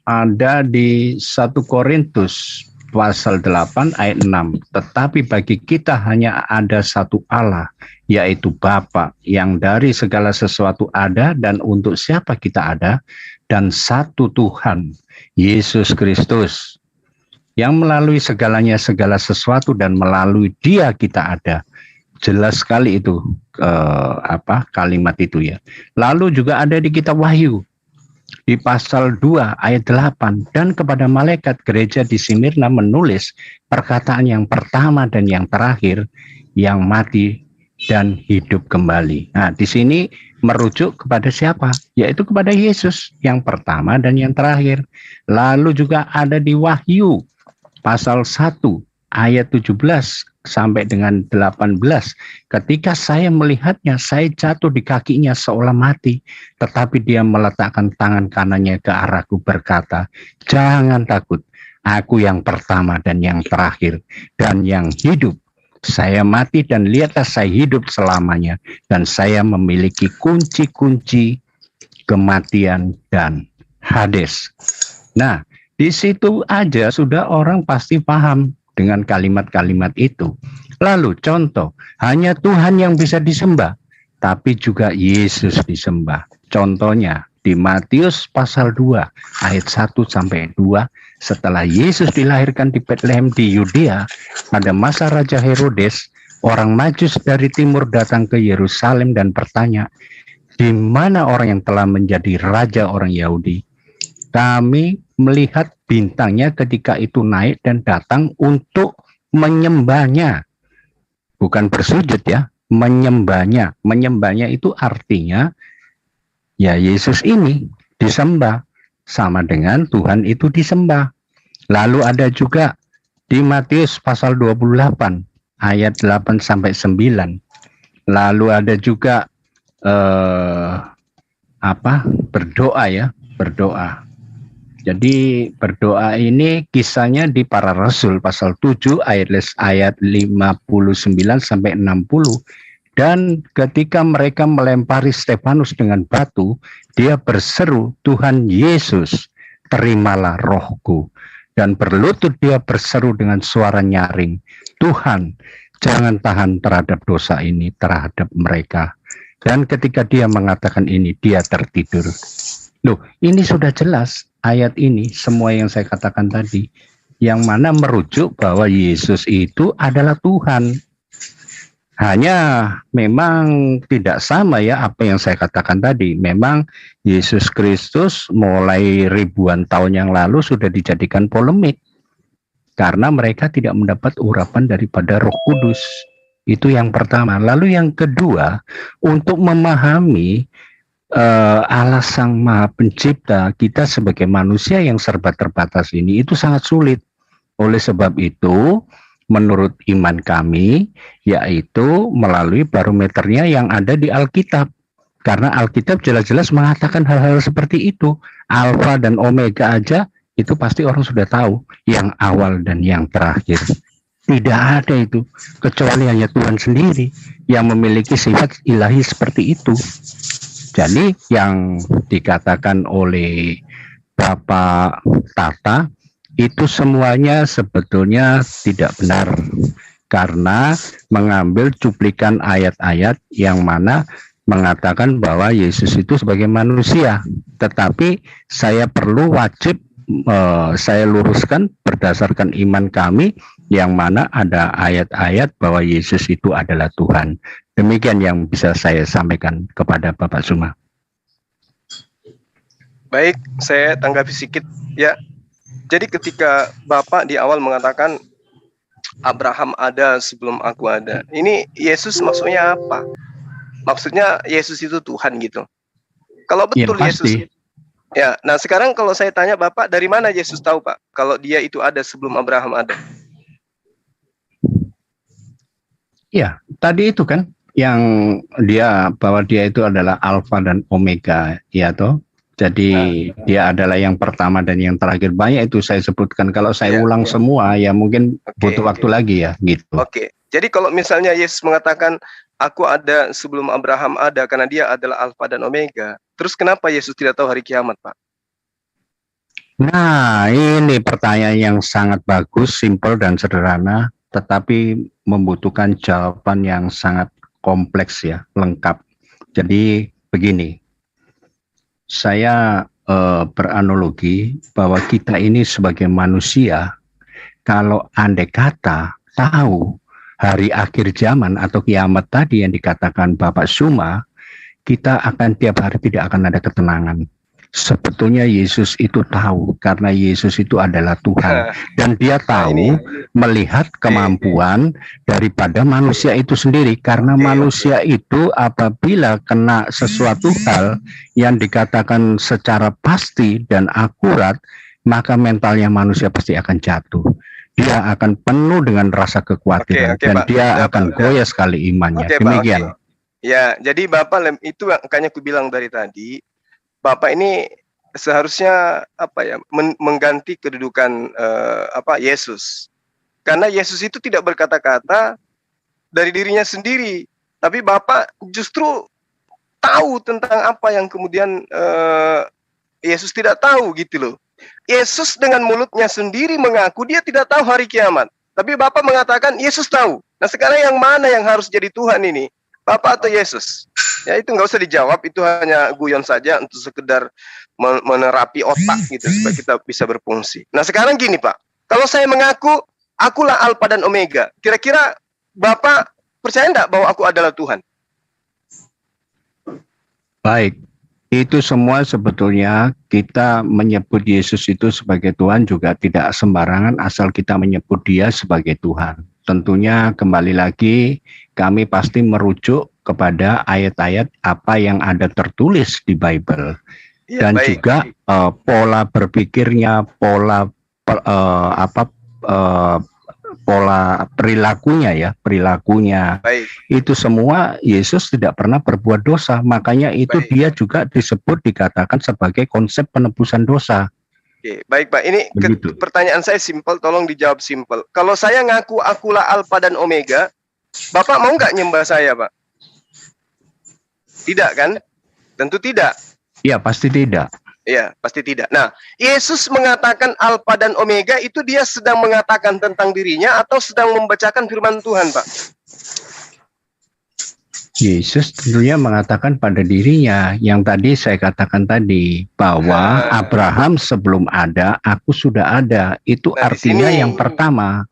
Speaker 5: ada di 1 Korintus pasal 8 ayat 6. Tetapi bagi kita hanya ada satu Allah, yaitu Bapa, yang dari segala sesuatu ada dan untuk siapa kita ada, dan satu Tuhan, Yesus Kristus, yang melalui segalanya segala sesuatu dan melalui Dia kita ada. Jelas sekali itu kalimat itu ya. Lalu juga ada di kitab Wahyu di pasal 2 ayat 8, dan kepada malaikat gereja di Smyrna menulis perkataan yang pertama dan yang terakhir, yang mati dan hidup kembali. Nah, di sini merujuk kepada siapa? Yaitu kepada Yesus yang pertama dan yang terakhir. Lalu juga ada di Wahyu pasal 1 ayat 17 sampai dengan 18. Ketika saya melihatnya, saya jatuh di kakinya seolah mati. Tetapi dia meletakkan tangan kanannya ke arahku berkata, jangan takut, aku yang pertama dan yang terakhir dan yang hidup. Saya mati dan lihatlah saya hidup selamanya, dan saya memiliki kunci-kunci kematian dan Hades. Nah, di situ aja sudah orang pasti paham dengan kalimat-kalimat itu. Lalu contoh, hanya Tuhan yang bisa disembah, tapi juga Yesus disembah. Contohnya di Matius pasal 2 ayat 1 sampai 2, setelah Yesus dilahirkan di Bethlehem di Yudea pada masa Raja Herodes, orang Majus dari timur datang ke Yerusalem dan bertanya, di mana orang yang telah menjadi raja orang Yahudi? Kami melihat bintangnya ketika itu naik dan datang untuk menyembahnya. Bukan bersujud ya, menyembahnya. Menyembahnya itu artinya ya Yesus ini disembah, sama dengan Tuhan itu disembah. Lalu ada juga di Matius pasal 28 ayat 8 sampai 9. Lalu ada juga berdoa ya, berdoa. Jadi berdoa ini kisahnya di Para Rasul pasal 7 ayat 59 sampai 60. Dan ketika mereka melempari Stefanus dengan batu, dia berseru, Tuhan Yesus, terimalah rohku. Dan berlutut dia berseru dengan suara nyaring, Tuhan, jangan tahan terhadap dosa ini terhadap mereka. Dan ketika dia mengatakan ini, dia tertidur. Loh, ini sudah jelas ayat ini, semua yang saya katakan tadi, yang mana merujuk bahwa Yesus itu adalah Tuhan. Hanya memang tidak sama ya apa yang saya katakan tadi. Memang Yesus Kristus mulai ribuan tahun yang lalu sudah dijadikan polemik. Karena mereka tidak mendapat urapan daripada Roh Kudus. Itu yang pertama. Lalu yang kedua, untuk memahami Allah Sang Maha Pencipta, kita sebagai manusia yang serba terbatas ini, itu sangat sulit. Oleh sebab itu, menurut iman kami, yaitu melalui barometernya yang ada di Alkitab. Karena Alkitab jelas-jelas mengatakan hal-hal seperti itu. Alfa dan Omega aja, itu pasti orang sudah tahu. Yang awal dan yang terakhir. Tidak ada itu. Kecuali hanya Tuhan sendiri yang memiliki sifat ilahi seperti itu. Jadi yang dikatakan oleh Bapak Tata, itu semuanya sebetulnya tidak benar, karena mengambil cuplikan ayat-ayat yang mana mengatakan bahwa Yesus itu sebagai manusia. Tetapi saya perlu wajib saya luruskan berdasarkan iman kami, yang mana ada ayat-ayat bahwa Yesus itu adalah Tuhan. Demikian yang bisa saya sampaikan kepada Bapak Suma.
Speaker 4: Baik, saya tanggapi sedikit ya. Jadi ketika Bapak di awal mengatakan Abraham ada sebelum aku ada, ini Yesus maksudnya apa? Maksudnya Yesus itu Tuhan gitu. Kalau betul
Speaker 5: Ya,
Speaker 4: Yesus,
Speaker 5: pasti.
Speaker 4: ya. Nah sekarang kalau saya tanya Bapak, dari mana Yesus tahu Pak kalau dia itu ada sebelum Abraham ada?
Speaker 5: Ya, tadi itu kan yang bahwa dia itu adalah Alfa dan Omega, ya toh. Jadi dia adalah yang pertama dan yang terakhir. Banyak itu saya sebutkan. Kalau saya
Speaker 4: Ya,
Speaker 5: ulang semua, ya mungkin butuh waktu lagi ya, gitu.
Speaker 4: Oke. Jadi kalau misalnya Yesus mengatakan aku ada sebelum Abraham ada karena dia adalah Alfa dan Omega. Terus kenapa Yesus tidak tahu hari kiamat, Pak?
Speaker 5: Nah, ini pertanyaan yang sangat bagus, simpel dan sederhana, tetapi membutuhkan jawaban yang sangat kompleks ya, lengkap. Jadi begini, saya beranalogi bahwa kita ini sebagai manusia, kalau andai kata tahu hari akhir zaman atau kiamat tadi yang dikatakan Bapak Suma, kita akan tiap hari tidak akan ada ketenangan. Sebetulnya Yesus itu tahu karena Yesus itu adalah Tuhan dan dia tahu melihat kemampuan daripada manusia itu sendiri karena manusia itu apabila kena sesuatu hal yang dikatakan secara pasti dan akurat maka mentalnya manusia pasti akan jatuh. Dia akan penuh dengan rasa kekhawatiran dan
Speaker 4: Pak.
Speaker 5: dia akan goyah sekali imannya. Demikian.
Speaker 4: Pak, ya, jadi Bapak itu makanya aku bilang dari tadi, Bapak ini seharusnya mengganti kedudukan Yesus. Karena Yesus itu tidak berkata-kata dari dirinya sendiri, tapi Bapak justru tahu tentang apa yang kemudian Yesus tidak tahu gitu loh. Yesus dengan mulutnya sendiri mengaku dia tidak tahu hari kiamat. Tapi Bapak mengatakan Yesus tahu. Nah sekarang yang mana yang harus jadi Tuhan ini? Bapak atau Yesus? Ya itu nggak usah dijawab, itu hanya guyon saja untuk sekedar menerapi otak gitu supaya kita bisa berfungsi. Nah sekarang gini Pak, kalau saya mengaku akulah Alfa dan Omega, kira-kira Bapak percaya enggak bahwa aku adalah Tuhan?
Speaker 5: Baik, itu semua sebetulnya kita menyebut Yesus itu sebagai Tuhan juga tidak sembarangan asal kita menyebut dia sebagai Tuhan. Tentunya kembali lagi kami pasti merujuk kepada ayat-ayat apa yang ada tertulis di Bible. Dan juga pola berpikirnya, pola perilakunya. Itu semua Yesus tidak pernah berbuat dosa, makanya itu dia juga dikatakan sebagai konsep penebusan dosa.
Speaker 4: Oke, baik Pak. Ini pertanyaan saya simpel, tolong dijawab simpel. Kalau saya ngaku akulah Alfa dan Omega, Bapak mau nggak nyembah saya, Pak? Tidak kan? Tentu tidak.
Speaker 5: Iya, pasti tidak.
Speaker 4: Iya, pasti tidak. Nah, Yesus mengatakan Alfa dan Omega itu dia sedang mengatakan tentang dirinya atau sedang membacakan firman Tuhan, Pak?
Speaker 5: Yesus tentunya mengatakan pada dirinya yang tadi saya katakan tadi bahwa Abraham sebelum ada, aku sudah ada. Itu artinya yang pertama.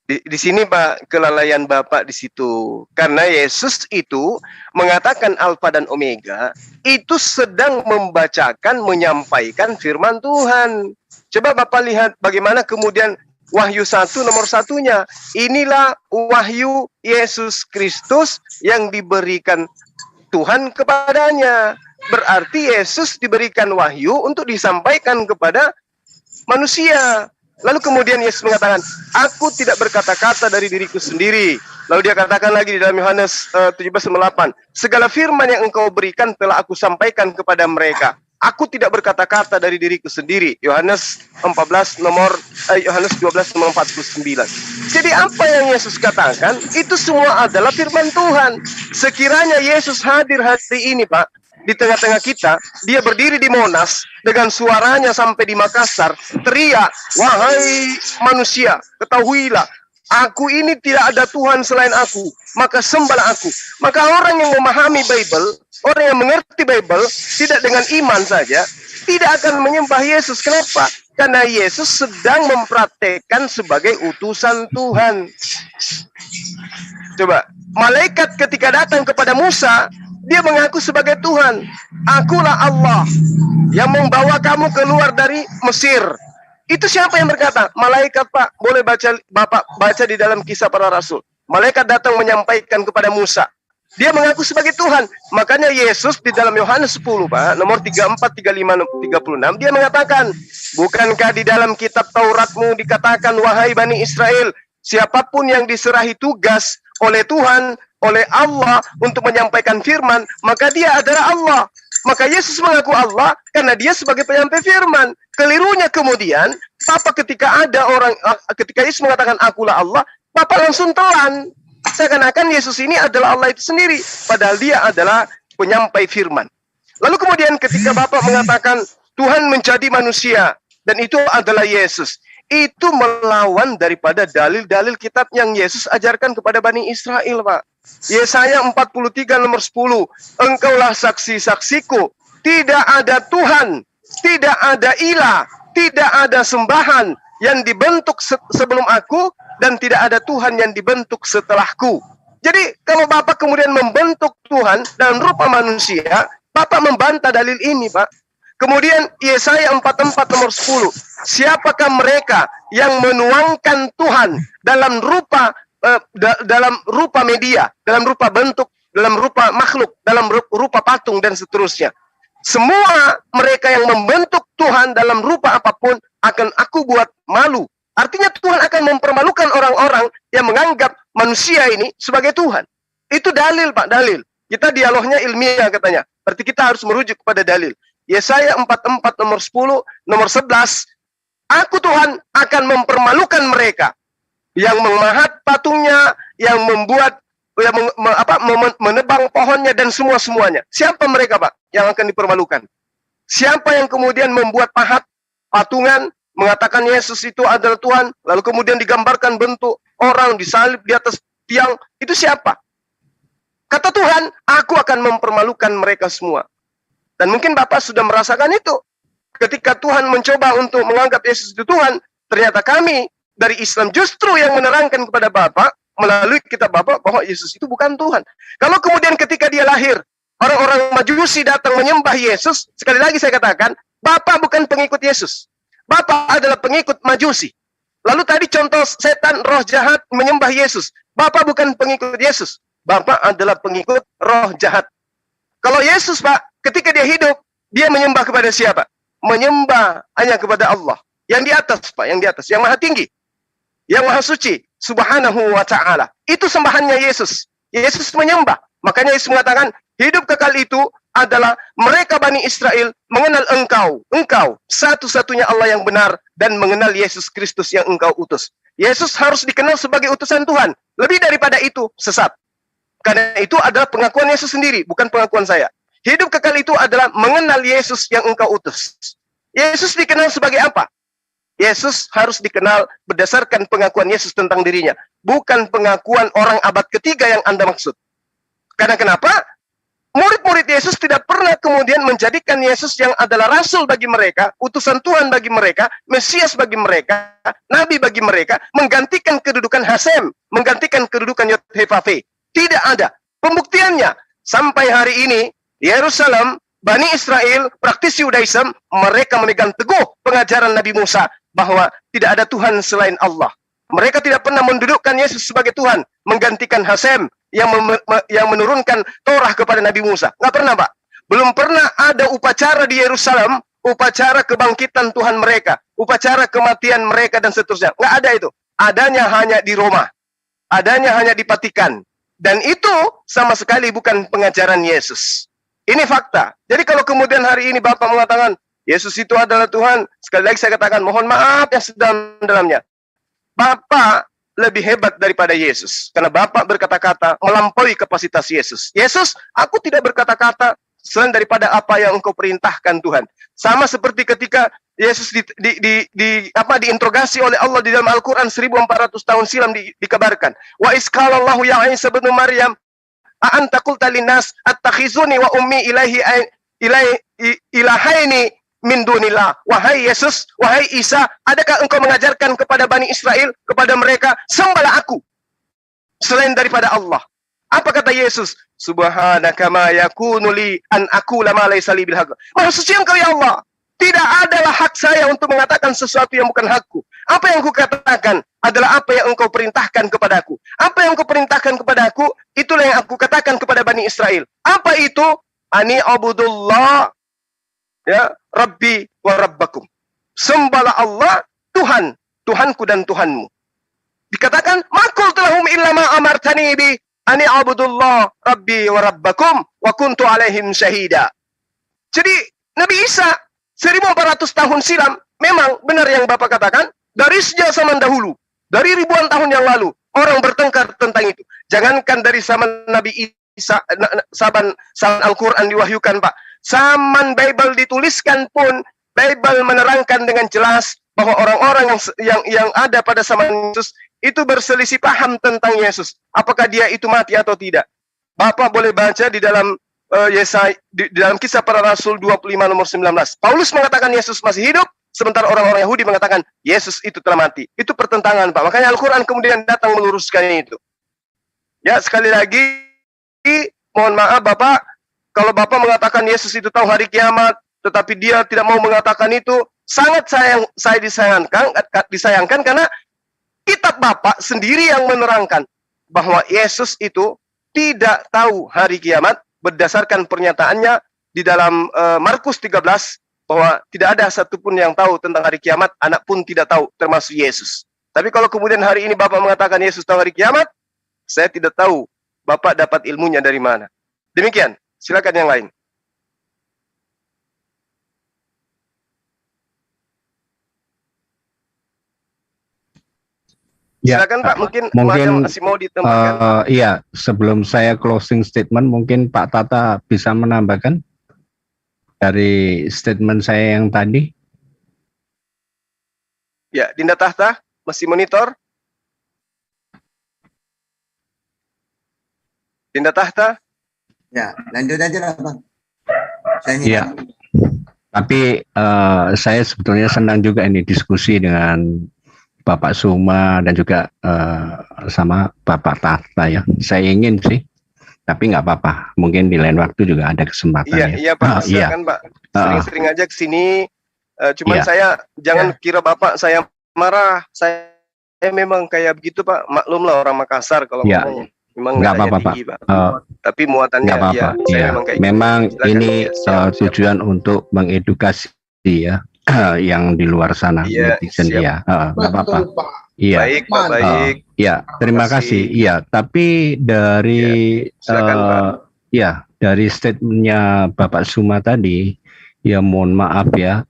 Speaker 4: Di sini Pak, kelalaian Bapak di situ. Karena Yesus itu mengatakan Alfa dan Omega, itu sedang membacakan, menyampaikan firman Tuhan. Coba Bapak lihat bagaimana kemudian Wahyu 1 nomor 1-nya. Inilah wahyu Yesus Kristus yang diberikan Tuhan kepadanya. Berarti Yesus diberikan wahyu untuk disampaikan kepada manusia. Lalu kemudian Yesus mengatakan, aku tidak berkata-kata dari diriku sendiri. Lalu dia katakan lagi di dalam Yohanes 17:8, segala firman yang engkau berikan telah aku sampaikan kepada mereka. Aku tidak berkata-kata dari diriku sendiri. Yohanes 12 nomor 49. Jadi apa yang Yesus katakan itu semua adalah firman Tuhan. Sekiranya Yesus hadir hari ini, Pak, di tengah-tengah kita, dia berdiri di Monas dengan suaranya sampai di Makassar, teriak, wahai manusia, ketahuilah, aku ini tidak ada Tuhan selain aku, maka sembahlah aku. Maka orang yang memahami Bible, orang yang mengerti Bible, tidak dengan iman saja, tidak akan menyembah Yesus. Kenapa? Karena Yesus sedang mempraktekkan sebagai utusan Tuhan. Coba, malaikat ketika datang kepada Musa, dia mengaku sebagai Tuhan. Akulah Allah yang membawa kamu keluar dari Mesir. Itu siapa yang berkata? Malaikat, Pak. Boleh baca, Bapak baca di dalam Kisah Para Rasul. Malaikat datang menyampaikan kepada Musa. Dia mengaku sebagai Tuhan. Makanya Yesus di dalam Yohanes 10, Pak, nomor 34, 35, 36, dia mengatakan, bukankah di dalam kitab Tauratmu dikatakan, wahai Bani Israel, siapapun yang diserahi tugas oleh Tuhan, oleh Allah untuk menyampaikan firman, maka dia adalah Allah. Maka Yesus mengaku Allah karena dia sebagai penyampai firman. Kelirunya kemudian, ketika Yesus mengatakan akulah Allah, Bapak langsung telan. Seakan-akan Yesus ini adalah Allah itu sendiri, padahal dia adalah penyampai firman. Lalu kemudian ketika Bapak mengatakan Tuhan menjadi manusia dan itu adalah Yesus, itu melawan daripada dalil-dalil kitab yang Yesus ajarkan kepada Bani Israel, Pak. Yesaya 43 nomor 10, engkaulah saksi-saksiku, tidak ada Tuhan, tidak ada ilah, tidak ada sembahan yang dibentuk sebelum aku, dan tidak ada Tuhan yang dibentuk setelahku. Jadi kalau Bapak kemudian membentuk Tuhan dalam rupa manusia, Bapak membantah dalil ini, Pak. Kemudian Yesaya 44 nomor 10, siapakah mereka yang menuangkan Tuhan dalam rupa media, dalam rupa bentuk, dalam rupa makhluk, dalam rupa patung dan seterusnya. Semua mereka yang membentuk Tuhan dalam rupa apapun akan aku buat malu. Artinya Tuhan akan mempermalukan orang-orang yang menganggap manusia ini sebagai Tuhan. Itu dalil, Pak, dalil. Kita dialognya ilmiah katanya. Berarti kita harus merujuk kepada dalil. Yesaya 44 nomor 10, nomor 11, aku Tuhan akan mempermalukan mereka yang memahat patungnya, yang membuat, menebang pohonnya dan semuanya. Siapa mereka, Pak, yang akan dipermalukan? Siapa yang kemudian membuat patungan, mengatakan Yesus itu adalah Tuhan, lalu kemudian digambarkan bentuk orang disalib di atas tiang, itu siapa? Kata Tuhan, aku akan mempermalukan mereka semua. Dan mungkin Bapak sudah merasakan itu. Ketika Tuhan mencoba untuk menganggap Yesus itu Tuhan, ternyata kami dari Islam justru yang menerangkan kepada Bapak, melalui kitab Bapak, bahwa Yesus itu bukan Tuhan. Kalau kemudian ketika dia lahir, orang-orang Majusi datang menyembah Yesus, sekali lagi saya katakan, Bapak bukan pengikut Yesus. Bapak adalah pengikut Majusi. Lalu tadi contoh setan, roh jahat menyembah Yesus. Bapak bukan pengikut Yesus. Bapak adalah pengikut roh jahat. Kalau Yesus, Pak, ketika dia hidup, dia menyembah kepada siapa? Menyembah hanya kepada Allah. Yang di atas, Pak, yang di atas, yang maha tinggi, yang maha suci, subhanahu wa ta'ala. Itu sembahannya Yesus. Yesus menyembah. Makanya Yesus mengatakan, hidup kekal itu adalah mereka Bani Israel mengenal engkau satu-satunya Allah yang benar, dan mengenal Yesus Kristus yang engkau utus. Yesus harus dikenal sebagai utusan Tuhan. Lebih daripada itu, sesat. Karena itu adalah pengakuan Yesus sendiri, bukan pengakuan saya. Hidup kekal itu adalah mengenal Yesus yang engkau utus. Yesus dikenal sebagai apa? Yesus harus dikenal berdasarkan pengakuan Yesus tentang dirinya, bukan pengakuan orang abad ketiga yang Anda maksud. Karena kenapa? Murid-murid Yesus tidak pernah kemudian menjadikan Yesus yang adalah rasul bagi mereka, utusan Tuhan bagi mereka, Mesias bagi mereka, Nabi bagi mereka, menggantikan kedudukan Hasem, menggantikan kedudukan Yod-Heh-Vav-Veh. Tidak ada. Pembuktiannya, sampai hari ini, Yerusalem, Bani Israel, praktisi Yudaism, mereka memegang teguh pengajaran Nabi Musa, bahwa tidak ada Tuhan selain Allah. Mereka tidak pernah mendudukkan Yesus sebagai Tuhan, menggantikan Hasem yang menurunkan Torah kepada Nabi Musa. Nggak pernah, Pak. Belum pernah ada upacara di Yerusalem, upacara kebangkitan Tuhan mereka, upacara kematian mereka dan seterusnya. Nggak ada itu. Adanya hanya di Roma. Adanya hanya di Vatikan. Dan itu sama sekali bukan pengajaran Yesus. Ini fakta. Jadi kalau kemudian hari ini Bapak mengatakan Yesus itu adalah Tuhan, sekali lagi saya katakan mohon maaf yang sedalam-dalamnya. Bapak lebih hebat daripada Yesus. Karena Bapak berkata-kata melampaui kapasitas Yesus. Yesus, aku tidak berkata-kata selain daripada apa yang engkau perintahkan Tuhan. Sama seperti ketika Yesus diinterogasi oleh Allah di dalam Al-Quran 1400 tahun silam dikabarkan. Wa isqalallahu ya Isa bin Maryam a anta qulta linnas attakhizuni wa ummi ilahaini min dunillah. Wahai Yesus, wahai Isa, adakah engkau mengajarkan kepada Bani Israel, kepada mereka, sembahlah aku selain daripada Allah? Apa kata Yesus? Subhanaka ma yakunu li an aqula ma laysa li bil haqq. Maha suci engkau ya Allah. Tidak adalah hak saya untuk mengatakan sesuatu yang bukan hakku. Apa yang kukatakan adalah apa yang engkau perintahkan kepadaku. Apa yang engkau perintahkan kepadaku, itulah yang aku katakan kepada Bani Israel. Apa itu? Ani abudullah, ya, Rabbi wa Rabbakum. Sembahlah Allah, Tuhan, Tuhanku dan Tuhanmu. Dikatakan, makul lahum illa ma amartani bi ani abudullah Rabbi wa Rabbakum wa kuntu alaihim syahida. Jadi Nabi Isa 1400 tahun silam memang benar yang Bapak katakan, dari sejak zaman dahulu, dari ribuan tahun yang lalu orang bertengkar tentang itu. Jangankan dari zaman Nabi Isa, zaman Al-Quran diwahyukan, Pak. Zaman Bible dituliskan pun, Bible menerangkan dengan jelas bahwa orang-orang yang ada pada zaman Yesus itu berselisih paham tentang Yesus. Apakah dia itu mati atau tidak? Bapak boleh baca di dalam Yesaya, di dalam Kisah Para Rasul 25 nomor 19. Paulus mengatakan Yesus masih hidup, sementara orang-orang Yahudi mengatakan Yesus itu telah mati. Itu pertentangan, Pak. Makanya Al-Quran kemudian datang meluruskan itu. Ya, sekali lagi, mohon maaf Bapak, kalau Bapak mengatakan Yesus itu tahu hari kiamat, tetapi dia tidak mau mengatakan itu, sangat saya disayangkan karena kitab Bapak sendiri yang menerangkan bahwa Yesus itu tidak tahu hari kiamat berdasarkan pernyataannya di dalam Markus 13 bahwa tidak ada satupun yang tahu tentang hari kiamat, anak pun tidak tahu termasuk Yesus. Tapi kalau kemudian hari ini Bapak mengatakan Yesus tahu hari kiamat, saya tidak tahu Bapak dapat ilmunya dari mana. Demikian, silakan yang lain.
Speaker 5: Ya,
Speaker 4: silakan Pak, mungkin masih mau ditambahkan.
Speaker 5: Iya, sebelum saya closing statement, mungkin Pak Tata bisa menambahkan dari statement saya yang tadi.
Speaker 4: Ya, Dinda Tahta masih monitor. Dinda Tahta.
Speaker 6: Ya, lanjut aja lah Bang.
Speaker 5: Iya. Tapi saya sebetulnya senang juga ini diskusi dengan Bapak Suma dan juga sama Bapak Tahta ya. Saya ingin sih, tapi nggak apa-apa. Mungkin di lain waktu juga ada kesempatan.
Speaker 4: Iya,
Speaker 5: ya.
Speaker 4: Iya Pak, silakan Pak. Sering-sering aja ke sini. Cuman saya jangan kira Bapak saya marah. Saya memang kayak begitu Pak. Maklumlah orang Makassar kalau ngomong. Memang
Speaker 5: nggak apa-apa Pak.
Speaker 4: Tapi muatannya
Speaker 5: nggak apa-apa.
Speaker 4: Ya,
Speaker 5: memang ini tujuan untuk mengedukasi ya. Yang di luar sana, netizen ya, nggak apa-apa. Iya,
Speaker 4: baik, Pak, baik.
Speaker 5: Ya, terima kasih. Iya, tapi dari dari statementnya Bapak Suma tadi, ya mohon maaf ya,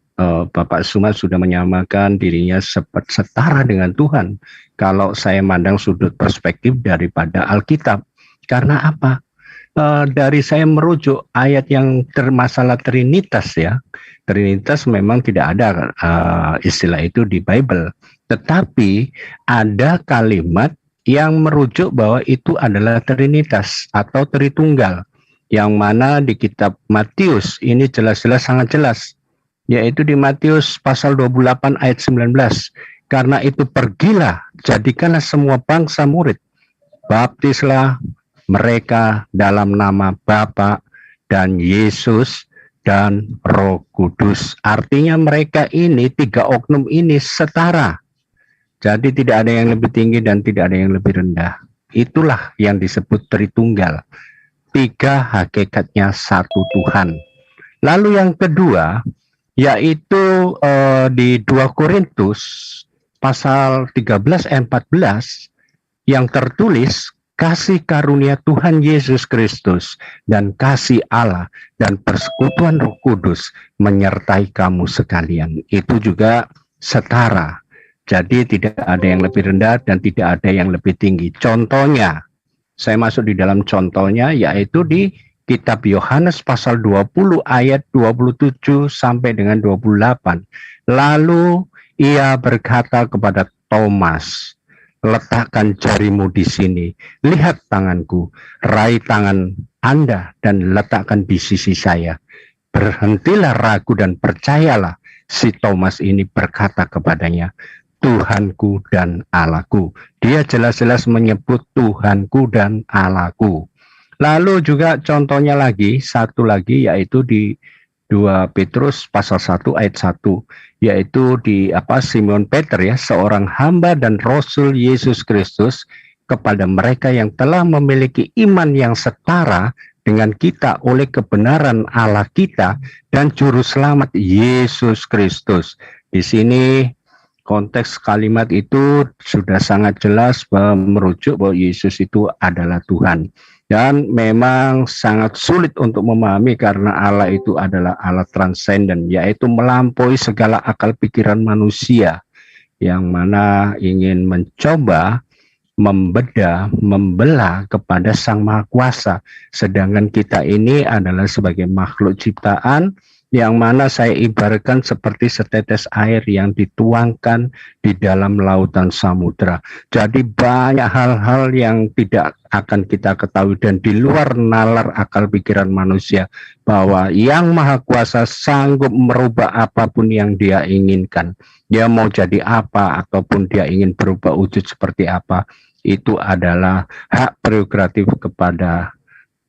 Speaker 5: Bapak Suma sudah menyamakan dirinya setara dengan Tuhan. Kalau saya mandang sudut perspektif daripada Alkitab, karena apa? Dari saya merujuk ayat yang masalah Trinitas ya. Trinitas memang tidak ada istilah itu di Bible, tetapi ada kalimat yang merujuk bahwa itu adalah Trinitas atau Tritunggal, yang mana di kitab Matius ini jelas-jelas sangat jelas, yaitu di Matius pasal 28 ayat 19. Karena itu pergilah, jadikanlah semua bangsa murid, baptislah mereka dalam nama Bapa dan Yesus dan Roh Kudus. Artinya mereka ini, tiga oknum ini setara. Jadi tidak ada yang lebih tinggi dan tidak ada yang lebih rendah. Itulah yang disebut Tritunggal. Tiga hakikatnya satu Tuhan. Lalu yang kedua, yaitu di 2 Korintus pasal 13 ayat 14 yang tertulis, kasih karunia Tuhan Yesus Kristus dan kasih Allah dan persekutuan Roh Kudus menyertai kamu sekalian. Itu juga setara. Jadi tidak ada yang lebih rendah dan tidak ada yang lebih tinggi. Contohnya, saya masuk di dalam contohnya, yaitu di kitab Yohanes pasal 20 ayat 27 sampai dengan 28. Lalu ia berkata kepada Thomas, letakkan jarimu di sini, lihat tanganku, raih tangan Anda dan letakkan di sisi saya. Berhentilah ragu dan percayalah. Si Thomas ini berkata kepadanya, Tuhanku dan Allahku. Dia jelas-jelas menyebut Tuhanku dan Allahku. Lalu juga contohnya lagi, satu lagi, yaitu di 2 Petrus pasal 1 ayat 1, yaitu di Simon Peter ya, seorang hamba dan rasul Yesus Kristus, kepada mereka yang telah memiliki iman yang setara dengan kita oleh kebenaran Allah kita dan juru selamat Yesus Kristus. Di sini konteks kalimat itu sudah sangat jelas merujuk bahwa Yesus itu adalah Tuhan. Dan memang sangat sulit untuk memahami karena Allah itu adalah Allah transenden, yaitu melampaui segala akal pikiran manusia, yang mana ingin mencoba membelah kepada Sang Maha Kuasa. Sedangkan kita ini adalah sebagai makhluk ciptaan yang mana saya ibaratkan seperti setetes air yang dituangkan di dalam lautan samudra. Jadi banyak hal-hal yang tidak akan kita ketahui dan di luar nalar akal pikiran manusia, bahwa Yang Maha Kuasa sanggup merubah apapun yang Dia inginkan. Dia mau jadi apa ataupun Dia ingin berubah wujud seperti apa, itu adalah hak prerogatif kepada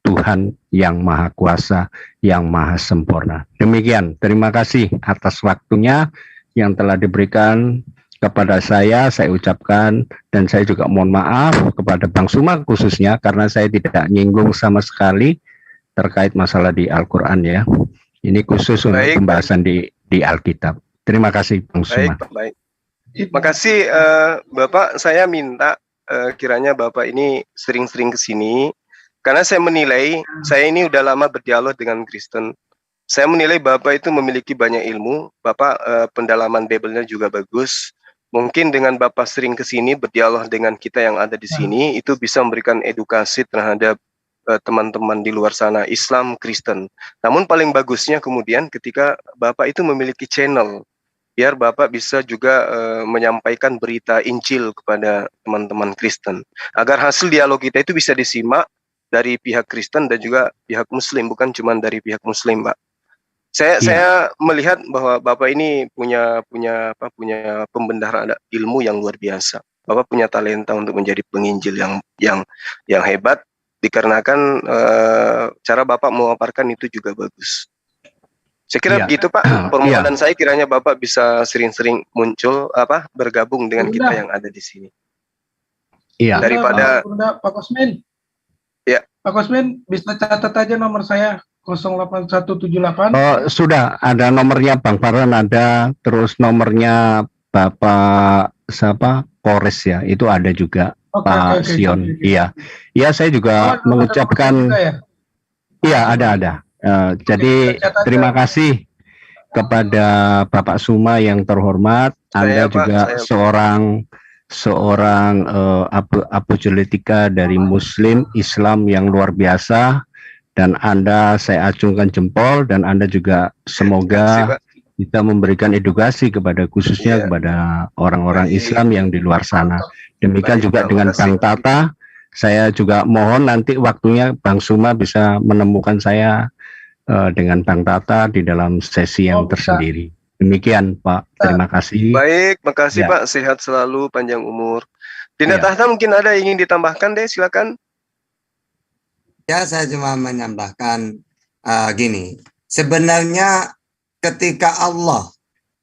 Speaker 5: Tuhan yang Maha Kuasa, yang Maha Sempurna. Demikian, terima kasih atas waktunya yang telah diberikan kepada saya ucapkan, dan saya juga mohon maaf kepada Bang Suma khususnya karena saya tidak nyinggung sama sekali terkait masalah di Al-Quran ya. Ini khusus untuk pembahasan di Alkitab. Terima kasih Bang Suma.
Speaker 4: Baik. Terima kasih Bapak, saya minta kiranya Bapak ini sering-sering ke sini. Karena saya menilai, saya ini udah lama berdialog dengan Kristen. Saya menilai Bapak itu memiliki banyak ilmu. Bapak pendalaman Bible-nya juga bagus. Mungkin dengan Bapak sering ke sini berdialog dengan kita yang ada di sini, itu bisa memberikan edukasi terhadap teman-teman di luar sana, Islam, Kristen. Namun paling bagusnya kemudian ketika Bapak itu memiliki channel, biar Bapak bisa juga menyampaikan berita Injil kepada teman-teman Kristen. Agar hasil dialog kita itu bisa disimak dari pihak Kristen dan juga pihak Muslim, bukan cuma dari pihak Muslim, Pak. Saya melihat bahwa Bapak ini punya pembendaharaan ilmu yang luar biasa. Bapak punya talenta untuk menjadi penginjil yang hebat, dikarenakan cara Bapak memaparkan itu juga bagus. Saya kira begitu Pak. Permohonan saya kiranya Bapak bisa sering-sering muncul bergabung dengan kita yang ada di sini.
Speaker 5: Iya.
Speaker 1: Daripada Pak Kosmin.
Speaker 4: Ya.
Speaker 1: Pak Kosmin bisa catat aja nomor saya 08178.
Speaker 5: Oh, sudah ada nomornya Bang Farhan, ada, terus nomornya Bapak siapa? Polres ya, itu ada juga. Pak Sion. Iya. Iya, saya juga mengucapkan iya ada. Jadi terima kasih kepada Bapak Suma yang terhormat. Anda juga seorang apologetika dari Muslim Islam yang luar biasa, dan Anda saya acungkan jempol, dan Anda juga semoga kita memberikan edukasi kepada khususnya kepada orang-orang Islam yang di luar sana. Demikian juga dengan Bang Tata, saya juga mohon nanti waktunya Bang Suma bisa menemukan saya dengan Bang Tata di dalam sesi yang tersendiri. Demikian Pak, terima kasih.
Speaker 4: Baik, makasih Pak, sehat selalu, panjang umur. Dinda Tahta mungkin ada yang ingin ditambahkan deh, silakan.
Speaker 6: Ya, saya cuma menambahkan gini, sebenarnya ketika Allah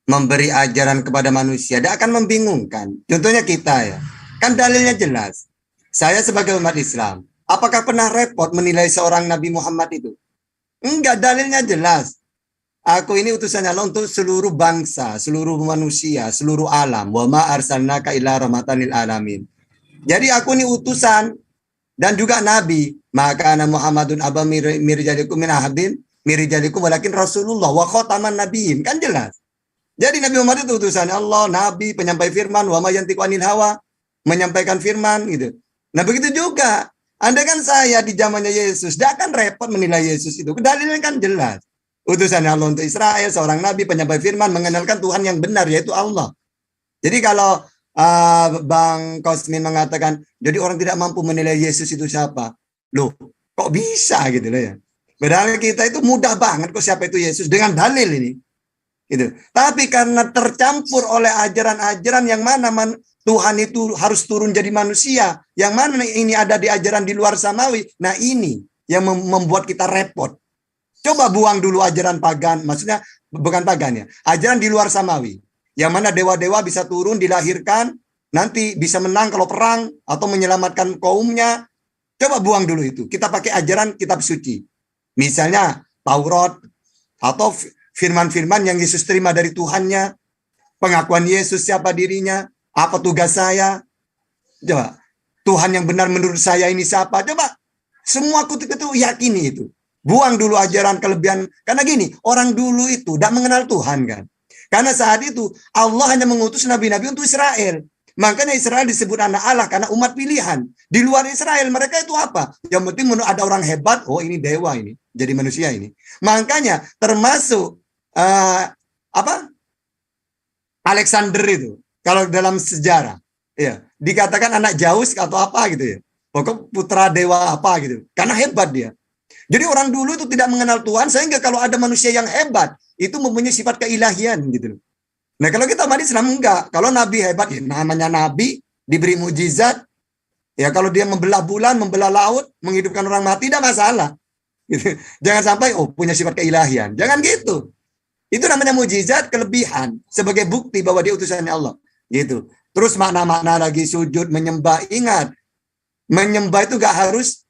Speaker 6: memberi ajaran kepada manusia, dia akan membingungkan. Contohnya kita ya, kan dalilnya jelas. Saya sebagai umat Islam, apakah pernah repot menilai seorang Nabi Muhammad itu? Enggak, dalilnya jelas. Aku ini utusan Allah untuk seluruh bangsa, seluruh manusia, seluruh alam. Wa ma arsalnaka illa rahmatan lil alamin. Jadi aku ini utusan dan juga nabi. Maka ana Muhammadun aba mirjalikum min ahadin mirjalikum walakin Rasulullah wa khataman nabiyyin. Kan jelas. Jadi Nabi Muhammad itu utusan Allah, nabi, penyampai firman, wa ma yantiqu anil hawa, menyampaikan firman gitu. Nah, begitu juga. Andai kan saya di zamannya Yesus, dia akan repot menilai Yesus itu. Dalilnya kan jelas. Utusan Allah untuk Israel, seorang nabi, penyampai firman, mengenalkan Tuhan yang benar, yaitu Allah. Jadi kalau Bang Kosmin mengatakan, jadi orang tidak mampu menilai Yesus itu siapa? Loh, kok bisa gitu loh ya? Padahal kita itu mudah banget kok siapa itu Yesus, dengan dalil ini. Gitu. Tapi karena tercampur oleh ajaran-ajaran yang mana Tuhan itu harus turun jadi manusia, yang mana ini ada di ajaran di luar samawi, nah ini yang membuat kita repot. Coba buang dulu ajaran pagan, maksudnya bukan pagan ya, ajaran di luar samawi. Yang mana dewa-dewa bisa turun, dilahirkan, nanti bisa menang kalau perang atau menyelamatkan kaumnya. Coba buang dulu itu. Kita pakai ajaran kitab suci. Misalnya Taurat atau firman-firman yang Yesus terima dari Tuhannya, pengakuan Yesus siapa dirinya, apa tugas saya. Coba, Tuhan yang benar menurut saya ini siapa? Coba, semua kutip itu yakini itu. Buang dulu ajaran kelebihan. Karena gini, orang dulu itu tidak mengenal Tuhan kan. Karena saat itu Allah hanya mengutus nabi-nabi untuk Israel. Makanya Israel disebut anak Allah karena umat pilihan. Di luar Israel mereka itu apa? Yang penting ada orang hebat, oh ini dewa ini, jadi manusia ini. Makanya termasuk Alexander itu, kalau dalam sejarah, ya dikatakan anak Zeus atau apa gitu ya. Pokok putra dewa apa gitu. Karena hebat dia. Jadi orang dulu itu tidak mengenal Tuhan, sehingga kalau ada manusia yang hebat, itu mempunyai sifat keilahian gitu. Nah kalau kita umat Islam enggak, kalau Nabi hebat, ya namanya Nabi, diberi mujizat, ya kalau dia membelah bulan, membelah laut, menghidupkan orang mati, tidak masalah. Gitu. Jangan sampai, oh punya sifat keilahian, jangan gitu. Itu namanya mujizat, kelebihan, sebagai bukti bahwa dia utusannya Allah. Gitu. Terus makna-makna lagi sujud, menyembah, ingat, menyembah itu enggak harus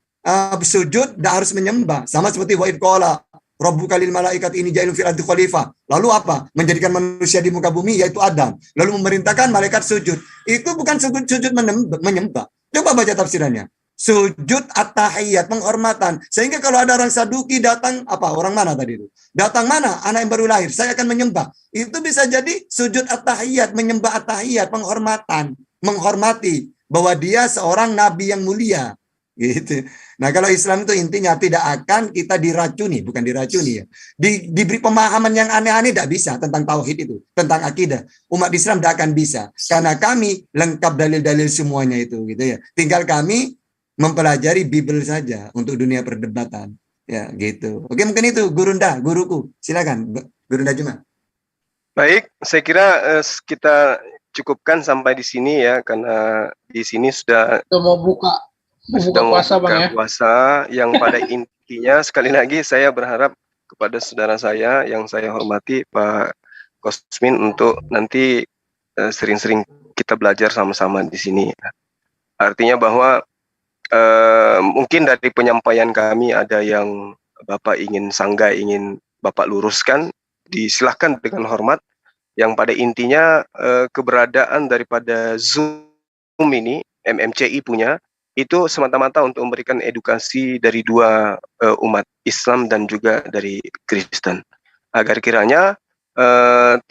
Speaker 6: sujud, enggak harus menyembah. Sama seperti wa'id qala Rabbuka lil malaikat ini ja'ilun fil ardi khalifah. Lalu apa? Menjadikan manusia di muka bumi yaitu Adam. Lalu memerintahkan malaikat sujud. Itu bukan sujud menyembah. Coba baca tafsirannya. Sujud at-tahiyyat, penghormatan. Sehingga kalau ada orang Saduki datang, apa? Orang mana tadi itu? Datang mana? Anak yang baru lahir. Saya akan menyembah. Itu bisa jadi sujud at-tahiyyat, menyembah at-tahiyyat, penghormatan, menghormati bahwa dia seorang nabi yang mulia. Gitu. Nah kalau Islam itu intinya tidak akan kita diracuni, bukan diracuni ya. Diberi pemahaman yang aneh-aneh tidak bisa tentang tauhid itu, tentang akidah. Umat Islam tidak akan bisa karena kami lengkap dalil-dalil semuanya itu, gitu ya. Tinggal kami mempelajari Bible saja untuk dunia perdebatan, ya gitu. Oke mungkin itu Gurunda, guruku, silakan Gurunda Juma.
Speaker 4: Baik, saya kira kita cukupkan sampai di sini ya, karena di sini sudah
Speaker 1: mau buka puasa Bang ya.
Speaker 4: Puasa yang pada intinya sekali lagi saya berharap kepada saudara saya yang saya hormati Pak Kosmin untuk nanti sering-sering kita belajar sama-sama di sini. Artinya bahwa mungkin dari penyampaian kami ada yang Bapak ingin sanggah, ingin Bapak luruskan, disilahkan dengan hormat. Yang pada intinya keberadaan daripada Zoom ini, MMCI punya, itu semata-mata untuk memberikan edukasi dari dua umat Islam dan juga dari Kristen, agar kiranya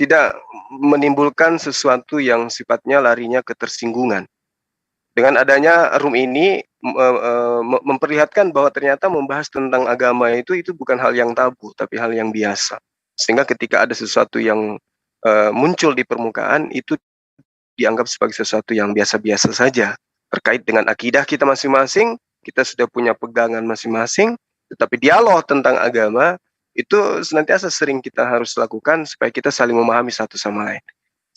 Speaker 4: tidak menimbulkan sesuatu yang sifatnya larinya ketersinggungan. Dengan adanya room ini memperlihatkan bahwa ternyata membahas tentang agama itu bukan hal yang tabu, tapi hal yang biasa. Sehingga ketika ada sesuatu yang muncul di permukaan, itu dianggap sebagai sesuatu yang biasa-biasa saja. Terkait dengan akidah kita masing-masing, kita sudah punya pegangan masing-masing, tetapi dialog tentang agama itu senantiasa sering kita harus lakukan supaya kita saling memahami satu sama lain.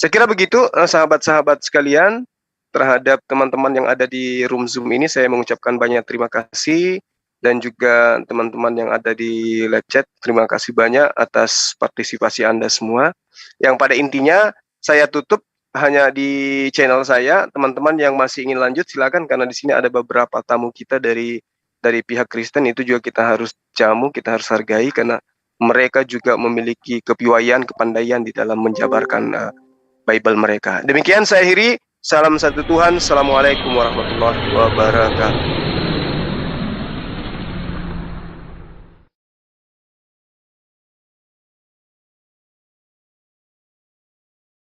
Speaker 4: Saya kira begitu sahabat-sahabat sekalian, terhadap teman-teman yang ada di room Zoom ini saya mengucapkan banyak terima kasih, dan juga teman-teman yang ada di live chat, terima kasih banyak atas partisipasi Anda semua. Yang pada intinya saya tutup hanya di channel saya. Teman-teman yang masih ingin lanjut silakan, karena di sini ada beberapa tamu kita dari pihak Kristen, itu juga kita harus jamu, kita harus hargai, karena mereka juga memiliki kepiawaian, kepandaian di dalam menjabarkan Bible mereka. Demikian saya akhiri. Salam satu Tuhan. Assalamualaikum warahmatullahi wabarakatuh.